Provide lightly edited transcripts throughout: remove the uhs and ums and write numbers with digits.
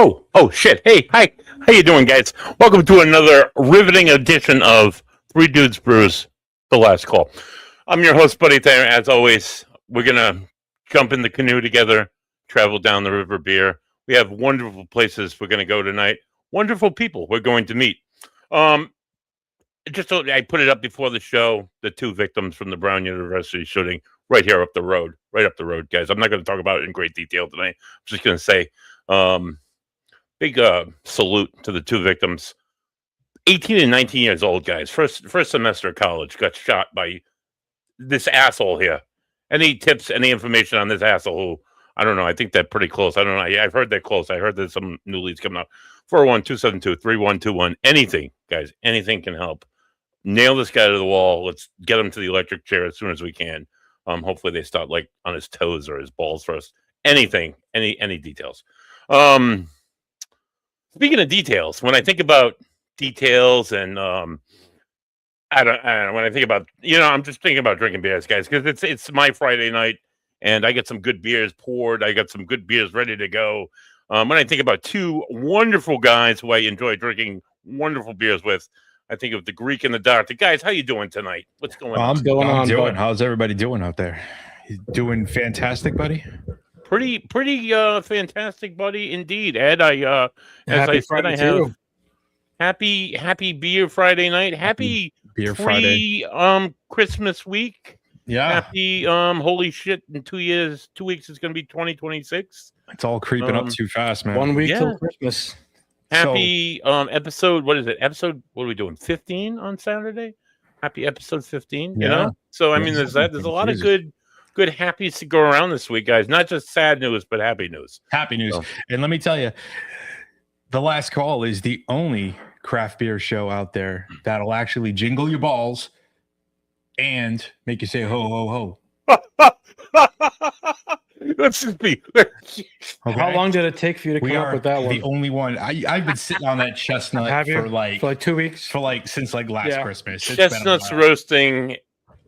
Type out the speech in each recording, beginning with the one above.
Whoa! Oh shit! Hey, hi! How you doing, guys? Welcome to another riveting edition of Three Dudes Brews, the last call. I'm your host, Buddy Thayer. As always, we're gonna jump in the canoe together, travel down the river beer. We have wonderful places we're gonna go tonight. Wonderful people we're going to meet. Just I put it up before the show. The two victims from the Brown University shooting right here up the road, guys. I'm not going to talk about it in great detail tonight. I'm just going to say. Big salute to the two victims. 18 and 19 years old, guys. First semester of college, got shot by this asshole here. Any tips, any information on this asshole who, I don't know, I think they're pretty close. I don't know. I've heard they're close. I heard there's some new leads coming up. 401-272-3121. Anything, guys, anything can help. Nail this guy to the wall. Let's get him to the electric chair as soon as we can. Hopefully they start like on his toes or his balls first. Anything, any details. Speaking of details, when I think about details and when I think about, I'm just thinking about drinking beers, guys, because it's my Friday night and I get some good beers poured. I got some good beers ready to go. When I think about two wonderful guys who I enjoy drinking wonderful beers with, I think of the Greek and the Doctor. Guys, how you doing tonight? What's going on? I'm doing. How's everybody doing out there? You doing fantastic, buddy? Pretty fantastic, buddy, indeed. Ed, as I said, I have happy beer Friday night. Happy beer Friday. Christmas week. Yeah. Happy holy shit! In 2 weeks is going to be 2026. It's all creeping up too fast, man. 1 week till Christmas. Happy episode. What is it? What are we doing? 15 on Saturday. Happy episode 15. You know. So I mean, there's a lot of good happies to go around this week, guys. Not just sad news, but happy news. Happy news. So. And let me tell you, The Last Call is the only craft beer show out there that'll actually jingle your balls and make you say ho ho ho. Let's just be. Okay. How long did it take for you to come up with that one? The only one. I've been sitting on that chestnut for like 2 weeks. Since last Christmas. Chestnuts roasting.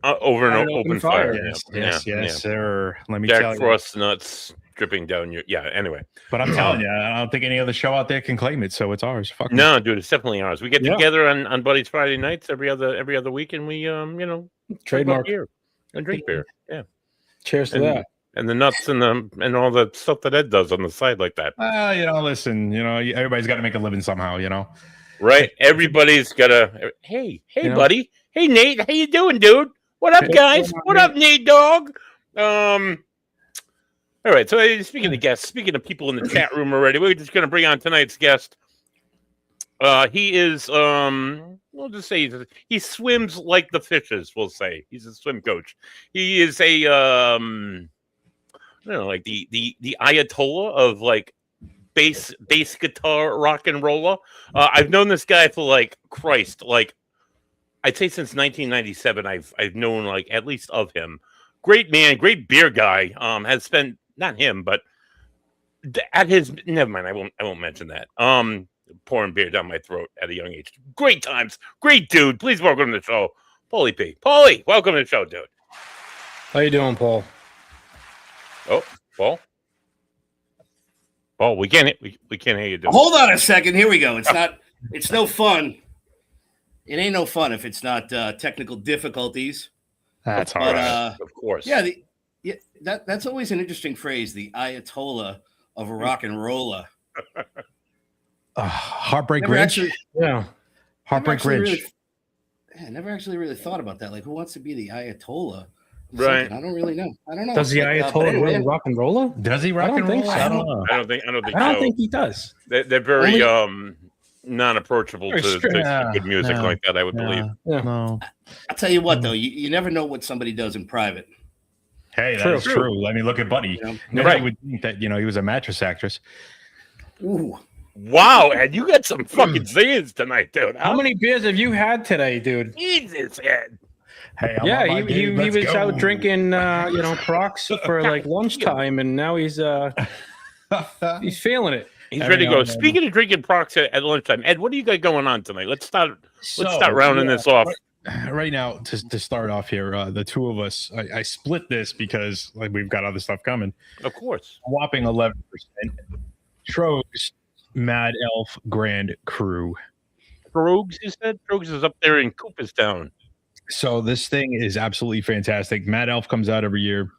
Over an open fire. Yes, sir. Let me Jack tell you. Frost nuts dripping down your. Yeah. Anyway, but I'm telling you, I don't think any other show out there can claim it, so it's ours. Fuck no, dude, it's definitely ours. We get together on Buddy's Friday nights every other week, and we trademark beer and drink beer. Yeah. Cheers to that. And the nuts and all the stuff that Ed does on the side like that. Listen, everybody's got to make a living somehow, Right. Everybody's got to. Hey, buddy. Hey, Nate. How you doing, dude? What up, guys? What up, Nate Dog? All right. So speaking of guests, speaking of people in the chat room already, we're just going to bring on tonight's guest. He is, we'll just say he swims like the fishes. We'll say he's a swim coach. He is a, I don't know, like the Ayatollah of like bass guitar rock and roller. I've known this guy for I'd say since 1997, I've known like at least of him. Great man, great beer guy. Has spent not him, but at his never mind. I won't mention that. Pouring beer down my throat at a young age. Great times, great dude. Please welcome to the show, Paulie P. Paulie, welcome to the show, dude. How you doing, Paul? Oh, Paul. Paul, we can't hear you. Dude. Hold on a second. Here we go. It's no fun. It ain't no fun if it's not technical difficulties. That's all right. Of course. Yeah, that's always an interesting phrase, the Ayatollah of a rock and roller. Heartbreak Ridge. Heartbreak Ridge. Never actually really thought about that. Like, who wants to be the Ayatollah? Right. I don't really know. I don't know. Does the Ayatollah really rock and roller? Does he rock and roll? I don't know. I don't think he does. They're very non-approachable to good music like that, I would believe. Yeah. No. I'll tell you what, though, you never know what somebody does in private. Hey, that's true. I mean, look at Buddy. Nobody would think that, he was a mattress actress. Ooh. Wow, and you got some fucking zings tonight, dude. How many beers have you had today, dude? Jesus, Ed. Hey, he was out drinking, Crocs for like lunchtime, and now he's feeling it. He's ready to go. Speaking of drinking Crocs at lunchtime, Ed, what do you got going on tonight? Let's start rounding this off. Right now, to start off here, the two of us, I split this because we've got other stuff coming. Of course, whopping 11%. Trogs Mad Elf Grand Cru. Brogues, you said? Brogues is up there in Cooperstown. So this thing is absolutely fantastic. Mad Elf comes out every year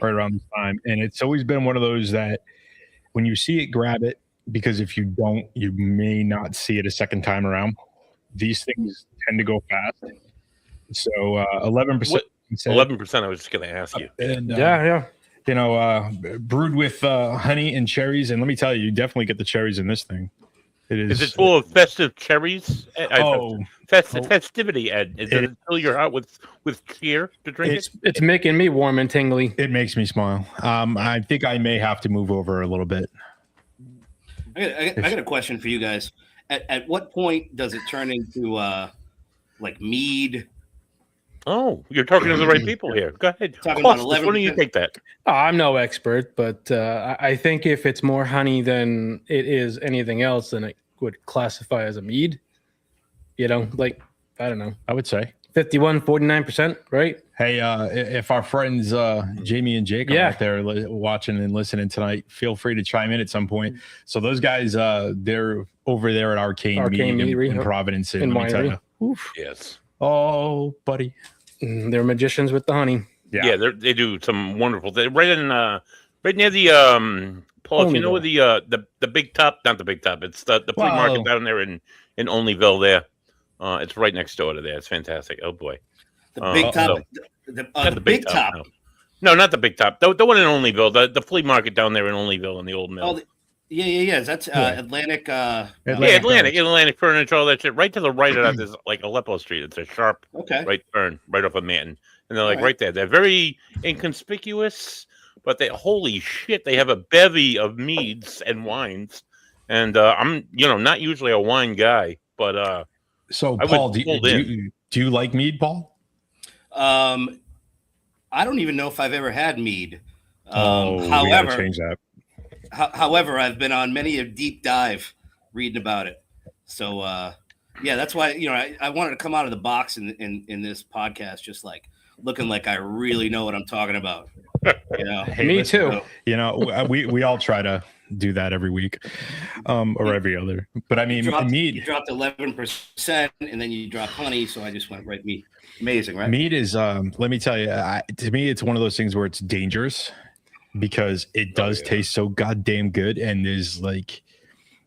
right around this time, and it's always been one of those that when you see it, grab it, because if you don't, you may not see it a second time around. These things tend to go fast. So 11%. 11%. I was just going to ask you. And, yeah. Brewed with honey and cherries, and let me tell you, you definitely get the cherries in this thing. Is it full of festive cherries? Festivity, Ed. Does it fill your heart with cheer to drink it? It's making me warm and tingly. It makes me smile. I think I may have to move over a little bit. I got a question for you guys. At what point does it turn into like mead? Oh, you're talking to the right people here. Go ahead. Talking about 11. Why don't you take that? I'm no expert, but I think if it's more honey than it is anything else, then it would classify as a mead. You know, like, I don't know. I would say 51, 49%, right? Hey, if our friends Jamie and Jake are out there watching and listening tonight, feel free to chime in at some point. So those guys, they're over there at Arcane Mead in Providence. In Winery. Yes. Oh, buddy. They're magicians with the honey. Yeah, they do some wonderful things. Right near the Paul, if you know where the big top, not the big top, it's the flea market down there in Onlyville there. It's right next door to there. It's fantastic. Oh boy. The big top. The big top. No, not the big top. The one in Onlyville. The flea market down there in Onlyville in the old mill. Yeah. That's Atlantic. Atlantic Furniture, all that shit. Right to the right of that is like Aleppo Street. It's a sharp right turn, right off of Manton. And they're like right there. They're very inconspicuous, but holy shit, they have a bevy of meads and wines. And I'm, not usually a wine guy, but so Paul, do you like mead, Paul? I don't even know if I've ever had mead. However, we gotta change that. However, I've been on many a deep dive reading about it. So that's why I wanted to come out of the box in this podcast, just like looking like I really know what I'm talking about. Hey, me too. We all try to do that every week, or every other. But I mean, mead. You dropped 11%, and then you dropped honey. So I just went right mead. Amazing, right? Mead is. Let me tell you. To me, it's one of those things where it's dangerous because it does taste so goddamn good, and there's like,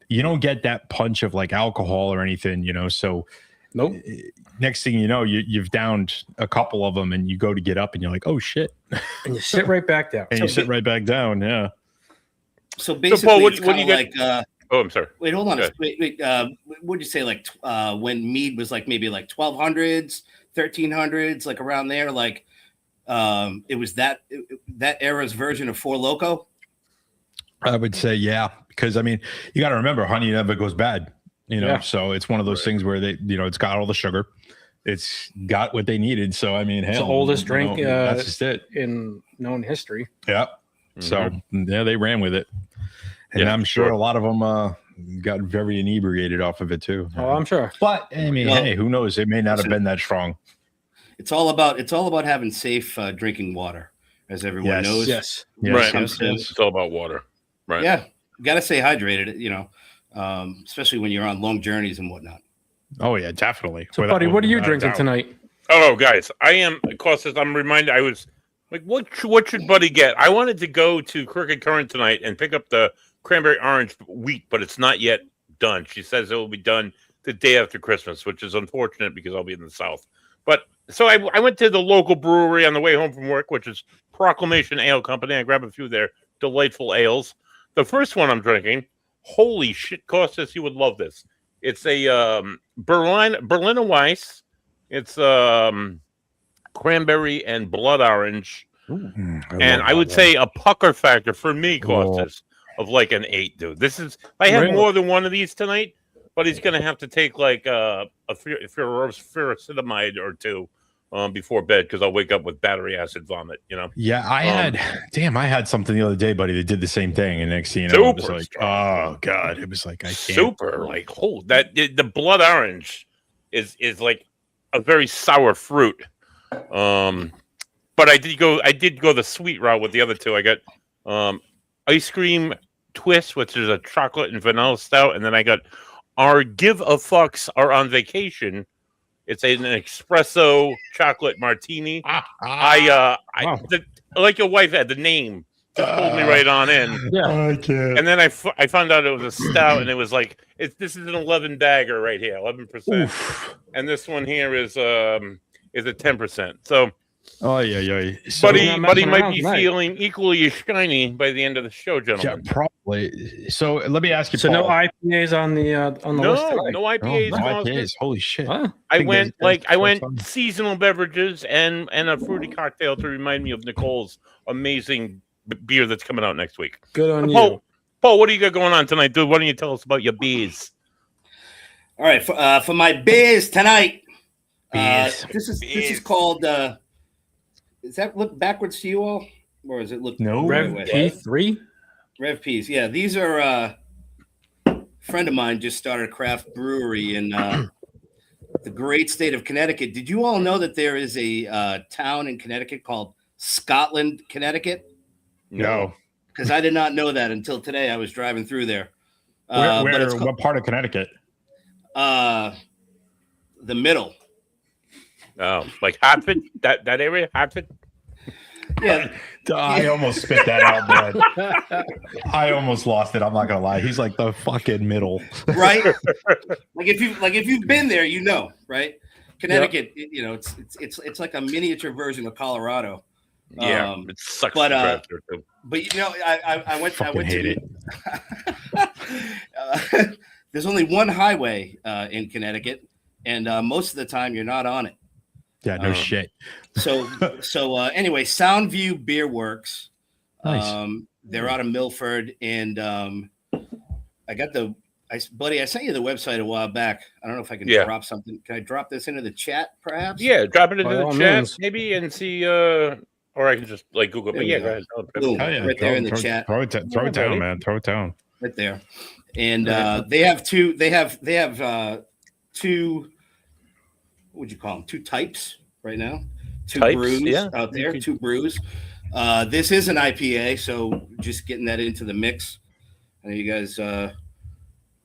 you don't get that punch of like alcohol or anything, So nope. Next thing you know, you've downed a couple of them, and you go to get up, and you're like, oh shit, and you sit right back down. And you sit right back down, yeah. So basically, Paul, it's kind of like. Oh, I'm sorry. Wait, hold on. Wait. What'd you say? Like when mead was like maybe like 1200s, 1300s, like around there. Like it was that era's version of Four Loko. I would say, yeah, because I mean, you got to remember, honey never goes bad. So it's one of those things where they, it's got all the sugar, it's got what they needed. So I mean, it's the oldest drink that's just it in known history. Yeah. So they ran with it, and I'm sure a lot of them got very inebriated off of it too. Oh, I'm sure. But I mean, hey, who knows? It may not have been that strong. It's all about having safe drinking water, as everyone knows. Yes. Right. It's all about water. Right. Yeah. You got to stay hydrated, especially when you're on long journeys and whatnot. Oh yeah, definitely. So, buddy, what are you drinking tonight? Oh, guys, I am. Of course, as I'm reminded, I was like, what should Buddy get? I wanted to go to Crooked Current tonight and pick up the cranberry orange wheat, but it's not yet done. She says it will be done the day after Christmas, which is unfortunate because I'll be in the South. But so I went to the local brewery on the way home from work, which is Proclamation Ale Company. I grabbed a few of their delightful ales. The first one I'm drinking, holy shit, Costas, you would love this. It's a Berliner Weiss. It's cranberry and blood orange. And I would say a pucker factor for me, Costas, of like an 8, dude. I have more than one of these tonight, but he's going to have to take like a ferrocitamide or two before bed because I'll wake up with battery acid vomit, Yeah, I had something the other day, buddy, that did the same thing. And next thing you know, it was like, strong. Oh, God. It was like, I can't. Super. Like, the blood orange is like a very sour fruit. But I did go the sweet route with the other two. I got ice cream Twist, which is a chocolate and vanilla stout, and then I got our Give a Fucks are on vacation. It's an espresso chocolate martini. Like your wife had the name. Just pulled me right on in. Yeah. I can't. And then I found out it was a stout, and it was like this is an 11 bagger right here, 11%, and this one here is a 10%. So, So, buddy might be feeling equally shiny by the end of the show, gentlemen. yeah, probably. So let me ask you. So Paul. no IPAs on the list tonight? No IPAs. No IPAs. Holy shit! Huh? I went seasonal beverages and a fruity cocktail to remind me of Nicole's amazing beer that's coming out next week. Good on Paul, you. Paul, what do you got going on tonight, dude? Why don't you tell us about your beers? All right, for my beers tonight, Beers. this is called. Does that look backwards to you all, or does it look Rev P3? Rev P's? Yeah, these are a friend of mine just started a craft brewery in the great state of Connecticut. Did you all know that there is a town in Connecticut called Scotland, Connecticut? No. Because I did not know that until today. I was driving through there. What part of Connecticut? The middle. Oh, like Hartford? That area? Hartford? Yeah. I almost spit that out, man. I almost lost it. I'm not gonna lie. He's like the fucking middle, right? if you've been there, you know, right? Connecticut, you know, it's like a miniature version of Colorado. Yeah, it sucks. But you know, I went hate to it. There's only one highway in Connecticut, and most of the time you're not on it. Yeah, no shit. So anyway, Soundview Beer Works. Nice. They're out of Milford, and I got buddy, I sent you the website a while back. I don't know if I can drop something. Can I drop this into the chat, perhaps? Yeah, drop it into the chat, means. maybe, and see. Or I can just like Google. But yeah, go ahead. Boom, right there in the chat. Throw it down, man. Throw it down. Right there. And they have two. They have two. What would you call them? Two types right now. Two Types, brews yeah. out there. Two brews. This is an IPA, so just getting that into the mix. I know you guys.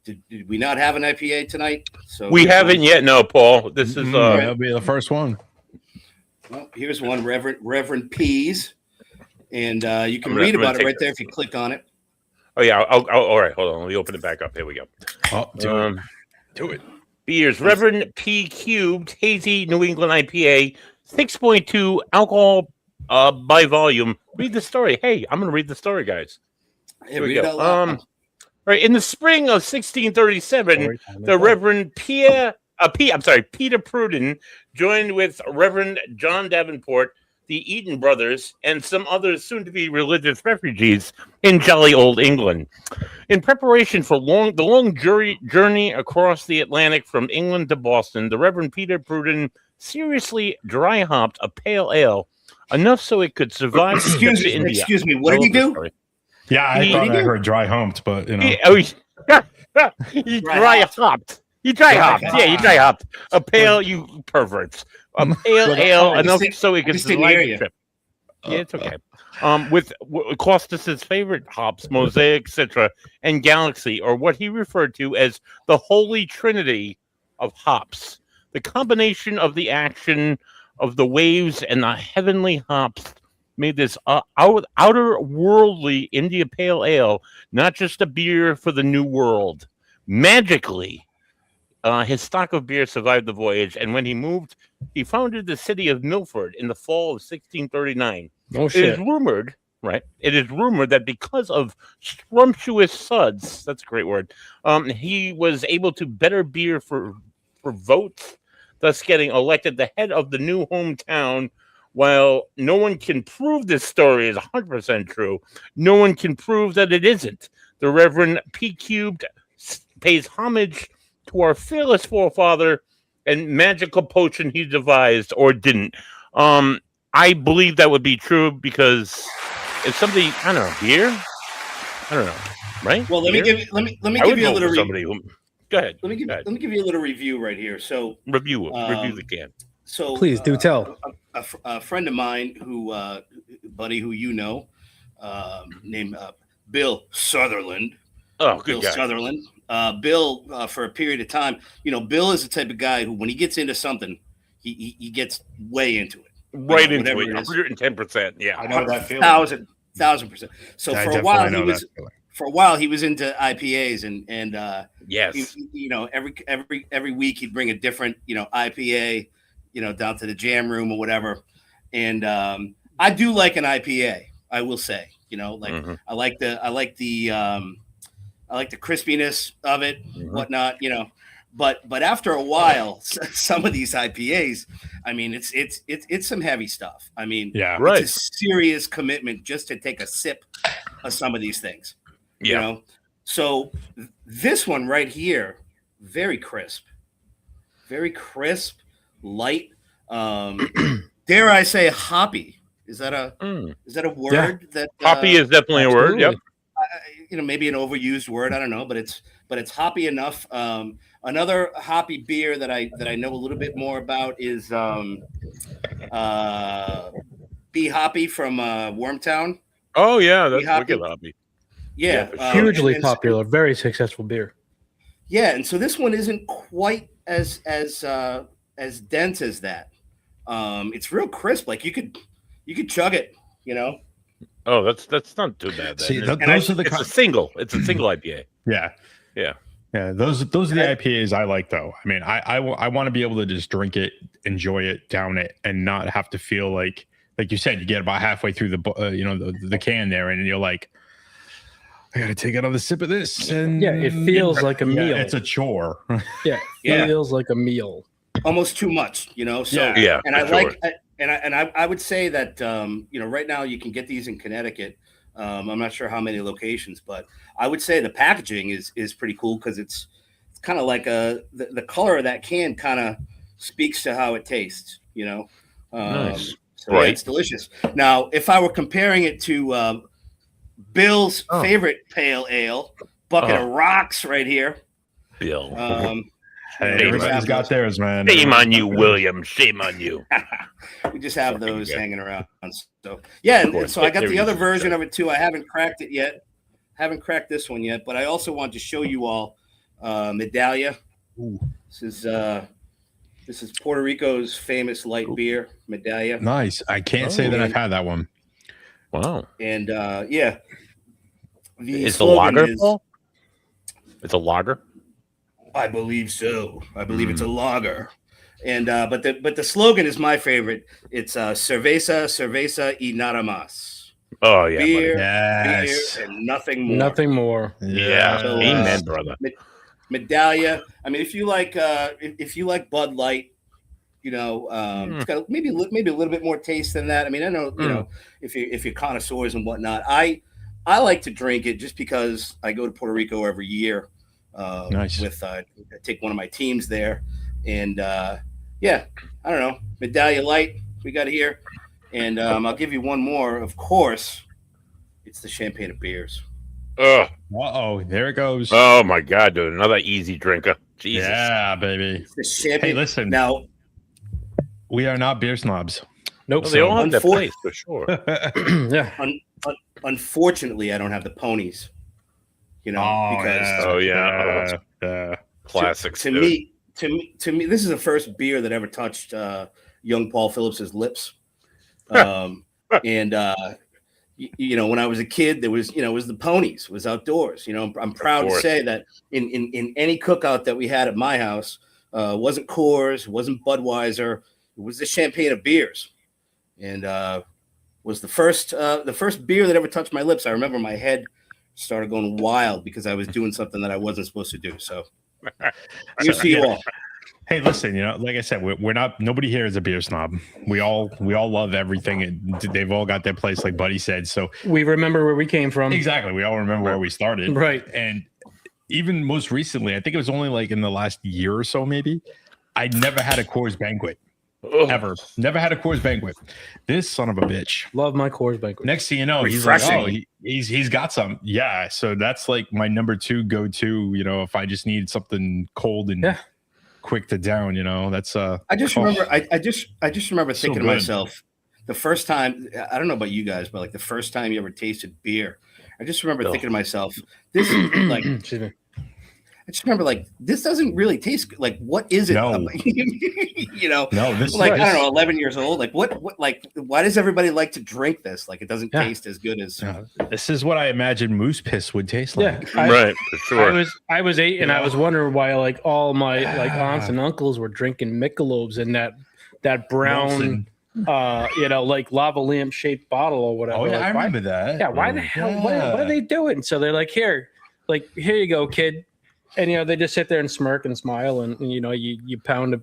Did we not have an IPA tonight? So we haven't yet. No, Paul. This is that'll be the first one. Well, here's one, Reverend P's, and you can I'm read gonna about it take right there this. if you click on it. Oh yeah. All right. Hold on. Let me open it back up. Here we go. Oh, do it. Beers. Reverend P Cubed Hazy New England IPA, 6.2 alcohol by volume. Read the story. Hey, I'm gonna read the story, guys. Here we go. Right in the spring of 1637, the Reverend Peter Pruden joined with Reverend John Davenport, the Eaton brothers, and some others soon-to-be religious refugees in jolly old England. In preparation for the long journey across the Atlantic from England to Boston, the Reverend Peter Pruden seriously dry-hopped a pale ale, enough so it could survive. Excuse me. What did he do? Yeah, I thought I heard dry humped, but you know. He dry hopped. He dry hopped. Yeah, he dry hopped. A pale, you perverts. A pale ale, enough so it could survive the trip. Yeah, it's okay. With Costas's favorite hops, Mosaic, Citra, and Galaxy, or what he referred to as the Holy Trinity of hops. The combination of the action of the waves and the heavenly hops made this outer worldly India Pale Ale not just a beer for the New World. Magically, his stock of beer survived the voyage, and when he moved, he founded the city of Milford in the fall of 1639. Oh shit! It is rumored, right? It is rumored that because of scrumptious suds, that's a great word, he was able to better beer for votes, thus getting elected the head of the new hometown. While no one can prove this story is 100% true, no one can prove that it isn't. The Reverend P Cubed pays homage to our fearless forefather and magical potion he devised or didn't. I believe that would be true because if somebody, I don't know, beer? I don't know, right? Well, let me give you a little review. Go ahead. Let me give you a little review right here. So review the can. So please do tell. A friend of mine buddy who you know, named Bill Sutherland. Oh, good Bill guy. Sutherland. Bill, for a period of time, Bill is the type of guy who, when he gets into something, he gets way into it. Right into whatever it. it is. 110%. Yeah. I know that feeling. 1,000%. So I for a while definitely know that feeling. he was into IPAs and Yes. every week he'd bring a different IPA down to the jam room or whatever. And I do like an IPA, I will say. Mhm. I like the crispiness of it, whatnot. But after a while, some of these IPAs, I mean, it's some heavy stuff. I mean, Yeah. Right. it's a serious commitment just to take a sip of some of these things. Yeah. So this one right here, very crisp, light. Dare I say hoppy? Is that a word? Yeah. That Hoppy is definitely a word. Yep. Maybe an overused word. I don't know, but it's hoppy enough. Another hoppy beer that I know a little bit more about is Be Hoppy from Wormtown. Oh yeah, that's Hoppy. wicked hoppy. Yeah, for sure. Hugely and- popular, very successful beer. Yeah, and so this one isn't quite as dense as that. It's real crisp. Like you could chug it. Oh, that's not too bad. Then. See, It's those are the a single. It's a single IPA. Yeah. Yeah. Yeah, those are the IPAs I like, though. I mean, I want to be able to just drink it, enjoy it, down it, and not have to feel like you said, you get about halfway through the can there, and you're like, I got to take another sip of this, and Yeah, it feels like a meal. It's a chore. Yeah, Yeah. feels like a meal. Almost too much. So Yeah. and for I sure. like I would say that right now you can get these in Connecticut. I'm not sure how many locations, but I would say the packaging is pretty cool because it's kind of like the color of that can kind of speaks to how it tastes. Nice. So yeah, Right. it's delicious. Now, if I were comparing it to Bill's Oh. favorite pale ale, bucket of rocks right here. Bill. Hey, Shame everybody's on got theirs, man. Shame on you, William. Shame on you. We just have Fucking those good. hanging around. So yeah, and course. so I got There the you other go. version of it too. I haven't cracked it yet. Haven't cracked this one yet, but I also want to show you all Medallia. Ooh. This is Puerto Rico's famous light beer, Medallia. Nice. I can't say that I've had that one. Wow. And yeah. It's a slogan lager, is- Paul? It's a lager? I believe so. I believe it's a lager. And but the slogan is my favorite. It's cerveza y nada más. Oh, yeah. buddy. Beer, Yes. beer, and nothing more. Nothing more. Yeah. So, Amen, brother. Medallia. I mean, if you like Bud Light, it's got maybe a little bit more taste than that. I mean, I know if you're connoisseurs and whatnot. I like to drink it just because I go to Puerto Rico every year. Nice. With I take one of my teams there, and yeah, I don't know, Medallia Light we got here, and I'll give you one more. Of course, it's the Champagne of Beers. Oh, Uh-oh, there it goes. oh my God, dude. Another easy drinker. Jesus. Yeah, baby. It's the Champagne. Hey, listen. Now, We are not beer snobs. Nope. Well, they all have their Unfor- place for sure. Yeah. unfortunately, I don't have the ponies. Because Oh, yeah. yeah. Classics. to dude. me, this is the first beer that ever touched young Paul Phillips's lips. And when I was a kid, there was it was the ponies, was outdoors. I'm proud to course. say that in any cookout that we had at my house, wasn't Coors, wasn't Budweiser, it was the Champagne of Beers, and was the first beer that ever touched my lips. I remember my head started going wild because I was doing something that I wasn't supposed to do. So here's to you all. Hey, listen, like I said, we're not, nobody here is a beer snob. We all love everything. And they've all got their place, like Buddy said. So We remember where we came from. exactly, we all remember where we started. Right. And even most recently, I think it was only like in the last year or so, maybe, I never had a Coors Banquet. Ugh. Ever. Never had a Coors Banquet. This son of a bitch. Love my Coors Banquet. Next thing you know, he's like, Refreshing. oh, he's got some. Yeah. So that's like my number 2 go-to, if I just need something cold and Yeah. quick to down, that's I just remember I just remember thinking to good. myself, the first time, I don't know about you guys, but like the first time you ever tasted beer, I just remember Oh. thinking to myself, this is like, Excuse me. I just remember like, this doesn't really taste good. Like, what is it? No. You know, No, this like, is I don't know, 11 years old. Like, what, like, why does everybody like to drink this? Like, it doesn't taste as good as. This is what I imagine moose piss would taste like. Right, for sure. I was 8 and I was wondering why like all my like aunts and uncles were drinking Michelob's in that brown Molson. like lava lamp shaped bottle or whatever. Oh yeah, like, I remember that. Yeah, why the hell? What are they doing? So they're like, here you go, kid. And they just sit there and smirk and smile, and you pound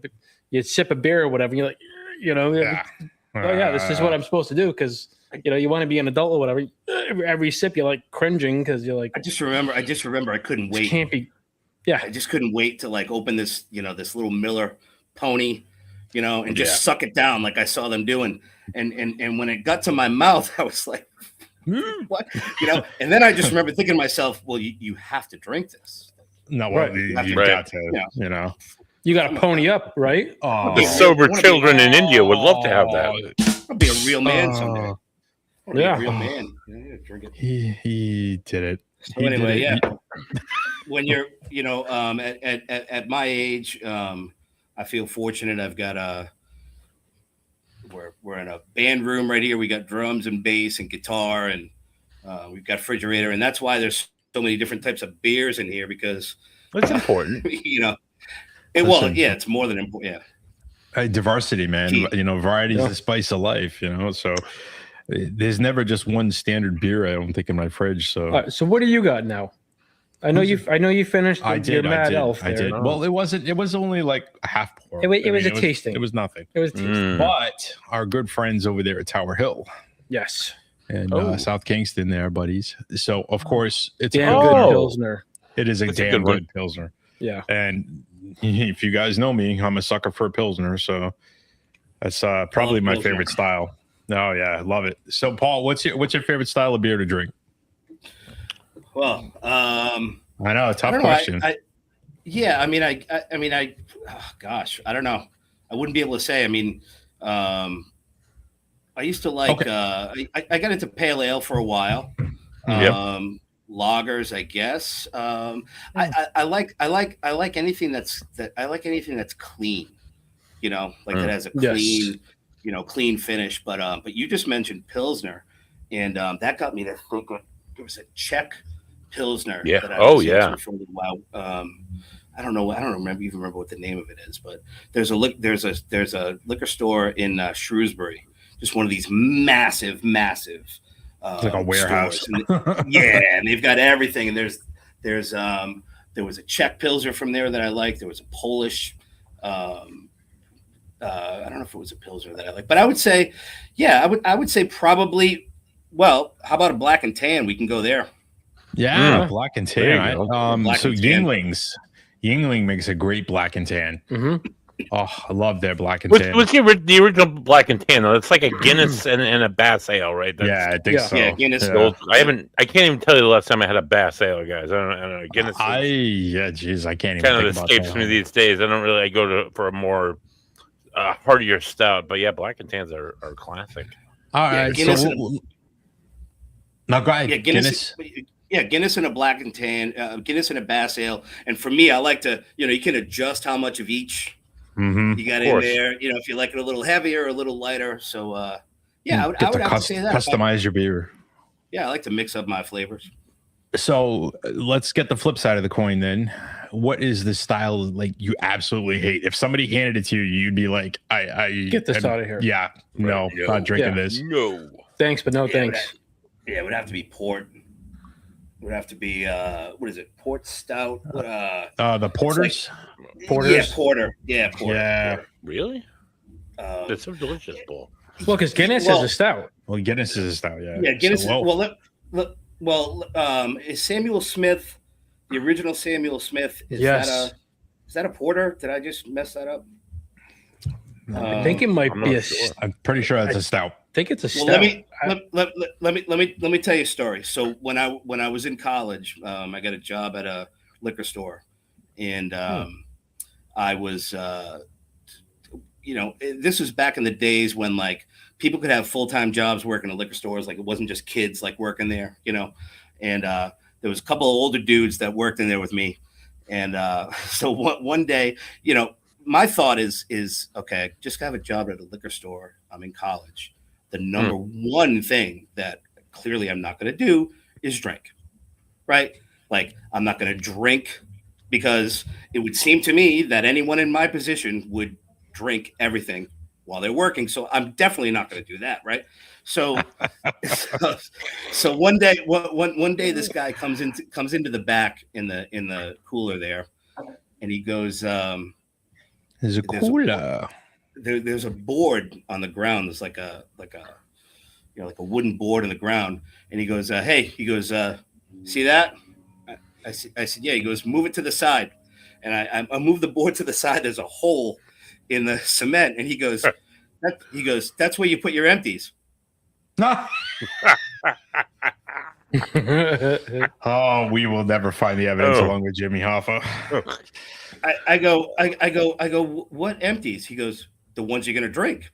you sip a beer or whatever. And you're like, oh yeah, this is what I'm supposed to do because you want to be an adult or whatever. Every sip you're like cringing because you're like. I just remember I couldn't wait. Can't be. Yeah, I just couldn't wait to like open this this little Miller Pony, and just suck it down like I saw them doing. And when it got to my mouth, I was like, what? And then I just remember thinking to myself, well, you have to drink this. No, well, you got to, You got to pony up, right? Oh, The sober children in India would love to have that. I'll be a real man someday. I'll be Yeah. a real man. Drink it. He did it. So anyway, when you're, at my age, I feel fortunate. I've got we're in a band room right here. We got drums and bass and guitar, and we've got refrigerator, and that's why there's so many different types of beers in here because That's important. it's more than important. Yeah. Diversity, man. Variety is the spice of life. So there's never just one standard beer. I don't think in my fridge. So, So what do you got now? I know you finished. Your Mad Elf. I did. Well, it wasn't. It was only like a half pour. It was a tasting. It was nothing. It was tasting. But our good friends over there at Tower Hill. Yes. And South Kingston, there, buddies. So of course it's Damn a good good Pilsner. It is a That's a damn good good Pilsner. Yeah. And if you guys know me, I'm a sucker for a Pilsner. So that's probably my Pilsner. favorite style. Oh yeah, I love it. So Paul, what's your favorite style of beer to drink? Well, I know, tough I don't question. Gosh, I don't know. I wouldn't be able to say. I mean, I used to like. Okay. I got into pale ale for a while. Lagers, I guess. I like anything that's clean. That has a clean, clean finish. But you just mentioned Pilsner, and that got me to thinking. There was a Czech Pilsner. Yeah. That I was yeah. into for a little while. I don't know. I don't remember what the name of it is, but there's a liquor store in Shrewsbury. Just one of these massive. It's like a warehouse. And they've got everything. And there was a Czech Pilsner from there that I liked. There was a Polish. I don't know if it was a Pilsner that I liked, but I would say, I would say probably. Well, how about a black and tan? We can go there. Yeah, black and tan. Black So and tan. Yingling makes a great black and tan. Mm-hmm. Oh, I love their black and What's tan. the original black and tan? Though? It's like a Guinness and a Bass Ale, right? I think so. Yeah, Guinness. Yeah. I can't even tell you the last time I had a Bass Ale, guys. I don't know. Guinness. I can't even kind of think about escapes that. me these days. I don't really. I go for a more heartier stout, but yeah, black and tans are classic. All right, Guinness now go ahead. Yeah, Guinness. Yeah, Guinness and a black and tan, Guinness and a Bass Ale. And for me, I like to, you can adjust how much of each you got in there. If you like it a little heavier or a little lighter. So, I would have to say that. Customize your beer. Yeah, I like to mix up my flavors. So let's get the flip side of the coin then. What is the style like you absolutely hate? If somebody handed it to you, you'd be like, I Get this out of here. Yeah, no, not drinking this. No. Thanks, but no thanks. It would have to be port. It would have to be what is it? Port stout. The porters. Porters? Yeah, porter. Yeah, porter. Yeah. Really? That's so delicious, Paul. Well, because Guinness is a stout. Well, Guinness is a stout. Yeah. Yeah, Guinness. So, Is Samuel Smith the original Samuel Smith? Is that a porter? Did I just mess that up? I think it might be I'm pretty sure that's a stout. I think it's a stout. Well, let me tell you a story. So when I was in college, I got a job at a liquor store, and I was, this was back in the days when like people could have full-time jobs working at liquor stores. Like it wasn't just kids like working there, and there was a couple of older dudes that worked in there with me, and so one day, my thought is okay, just have a job at a liquor store. I'm in college. The number one thing that clearly I'm not going to do is drink, right? Like, I'm not going to drink because it would seem to me that anyone in my position would drink everything while they're working. So I'm definitely not going to do that, right? So one day this guy comes into the back in the cooler there, and he goes, "There's a cooler. There's a board on the ground. There's like a wooden board on the ground." And he goes, "Hey," he goes, "see that?" I said, "Yeah." He goes, "Move it to the side." And I moved the board to the side. There's a hole in the cement, and he goes, "That's where you put your empties." Oh, we will never find the evidence along with Jimmy Hoffa. I go, "What empties?" He goes, "The ones you're gonna drink."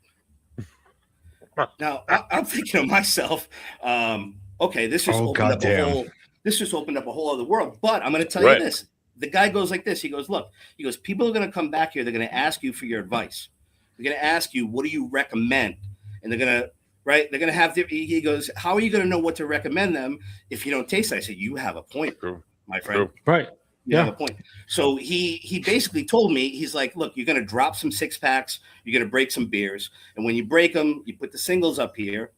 Now I'm thinking to myself, okay, this just opened up a whole other world. But I'm gonna tell you this. The guy goes like this. He goes, "Look," he goes, "people are gonna come back here, they're gonna ask you for your advice. They're gonna ask you, what do you recommend?" And they're gonna have he goes, "How are you gonna know what to recommend them if you don't taste it?" I said, "You have a point, my friend." Right. You have a point. So he basically told me, he's like, "Look, you're going to drop some 6-packs. You're going to break some beers. And when you break them, you put the singles up here,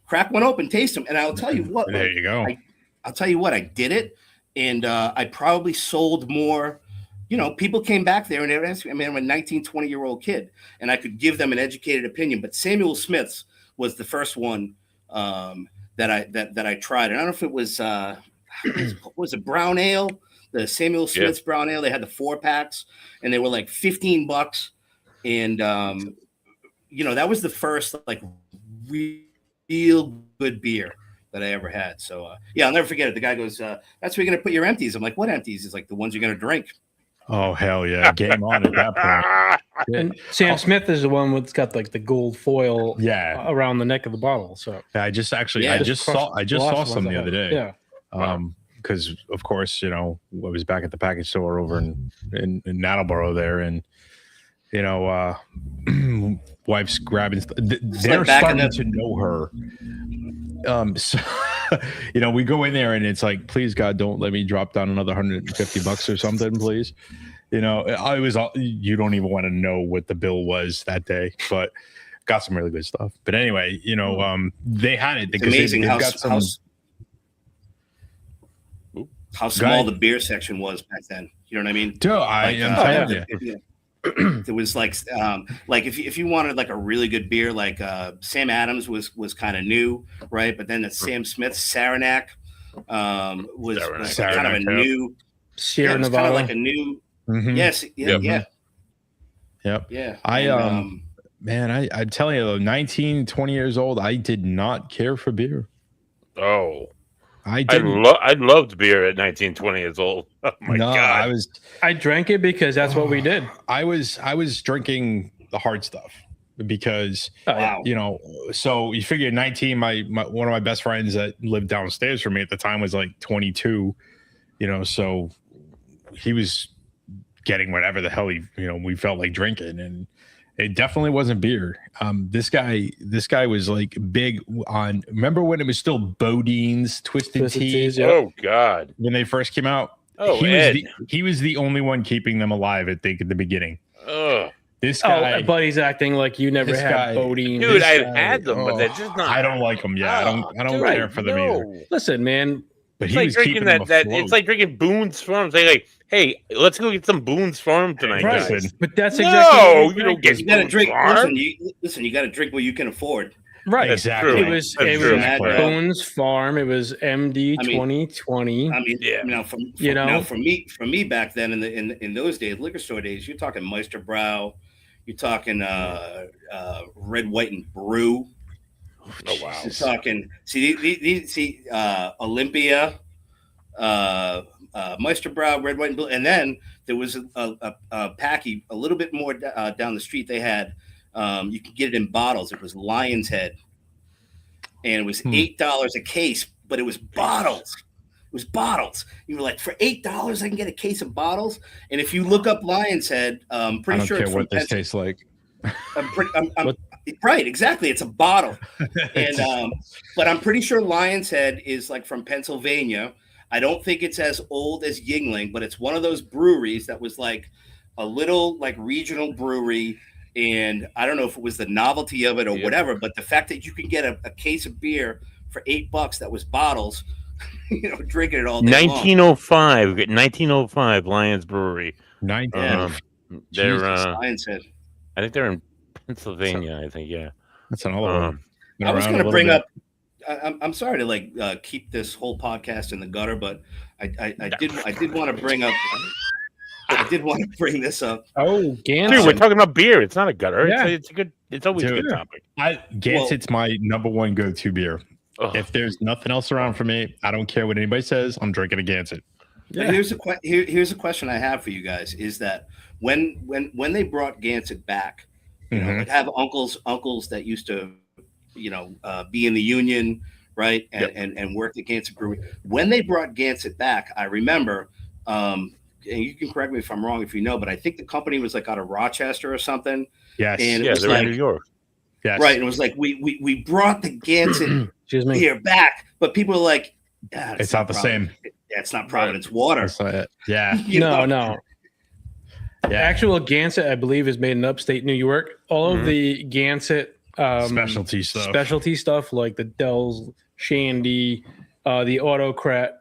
crack one open, taste them. And I'll tell you what. There you go. I'll tell you what, I did it. And I probably sold more. People came back there and they asked me, I'm a 19, 20-year-old kid, and I could give them an educated opinion. But Samuel Smith's was the first one that I tried. And I don't know if it was was it brown ale, the Samuel Smith's brown ale. They had the 4-packs, and they were like $15. And that was the first like real good beer that I ever had. So I'll never forget it. The guy goes, "That's where you're gonna put your empties." I'm like, "What empties?" He's like, "The ones you're gonna drink." Oh hell yeah! Game on at that point. And Sam Smith is the one that's got like the gold foil around the neck of the bottle. So I just saw some the other day. Yeah. Because of course, I was back at the package store over in Nattleboro there, and wife's grabbing. They're starting to know her. So we go in there and it's like, "Please God, don't let me drop down another $150 or something, please." I was. You don't even want to know what the bill was that day, but got some really good stuff. But anyway, they had it. It's amazing how small the beer section was back then. You know what I mean? It was like if you wanted like a really good beer, like Sam Adams was kind of new, right? But then the Sam Smith Saranac was kind of a new Sierra Nevada, kind of like a new. Mm-hmm. Yes, yeah. I'm telling you, 19, 20 years old, I did not care for beer. Oh. I loved beer at 19, 20 years old. Oh my God. I drank it because that's what we did. I was drinking the hard stuff because so you figure 19, my one of my best friends that lived downstairs from me at the time was like 22, so he was getting whatever the hell we felt like drinking, and it definitely wasn't beer. This guy was like big on. Remember when it was still Bodine's Twisted Tea? Oh God! When they first came out, he was the only one keeping them alive. I think at the beginning. This guy, Buddy's acting like you never had Bodine. Dude, I had them, but they're just not. I don't like them. Yeah, I don't care for them either. Listen, man. But it's like drinking it's like drinking Boone's Farm. Say like, "Hey, let's go get some Boone's Farm tonight." Right. But that's exactly you don't get. You got to drink. Listen, you got to drink what you can afford. Right, exactly. It was Boone's Farm. It was MD 2020. I mean, for me back then in those days, liquor store days, you're talking Meisterbrow, you're talking Red, White, and Brew. Oh wow! You're talking Olympia, Meisterbrow, Red, White, and Blue, and then there was a packy a little bit more down the street. They had you could get it in bottles. It was Lion's Head, and it was $8 a case but it was bottles. It was bottles. You were like, for $8, I can get a case of bottles. And if you look up Lion's Head, pretty sure I don't it's care what this tastes like. Right, exactly. It's a bottle. And but I'm pretty sure Lion's Head is like from Pennsylvania. I don't think it's as old as Yingling, but it's one of those breweries that was like a little like regional brewery. And I don't know if it was the novelty of it or whatever, but the fact that you can get a case of beer for $8 that was bottles, drinking it all day 1905. 1905 Lions Brewery. They're Lion's Head. I think they're in Pennsylvania. I think that's another one. I was going to bring up. I'm sorry to like keep this whole podcast in the gutter, but I did want to bring up. I did want to bring this up. Oh, Gansett. Dude, we're talking about beer. It's not a gutter. Yeah. It's a good. It's always a good topic. Gansett's my number one go-to beer. Ugh. If there's nothing else around for me, I don't care what anybody says. I'm drinking a Gansett. Yeah. Here's a question I have for you guys: is that when they brought Gansett back, like have uncles that used to, be in the union, right, and work at Gansett Brewery. When they brought Gansett back, I remember. And you can correct me if I'm wrong if you know, but I think the company was like out of Rochester or something. Yes. And they're in New York. Yes. Right. And it was like, we brought the Gansett beer back, but people were like, it's not the same. It's not Providence water. Yeah. No. Yeah. Actual Gansett, I believe, is made in upstate New York. All of the Gansett specialty stuff like the Dell's Shandy, the Autocrat,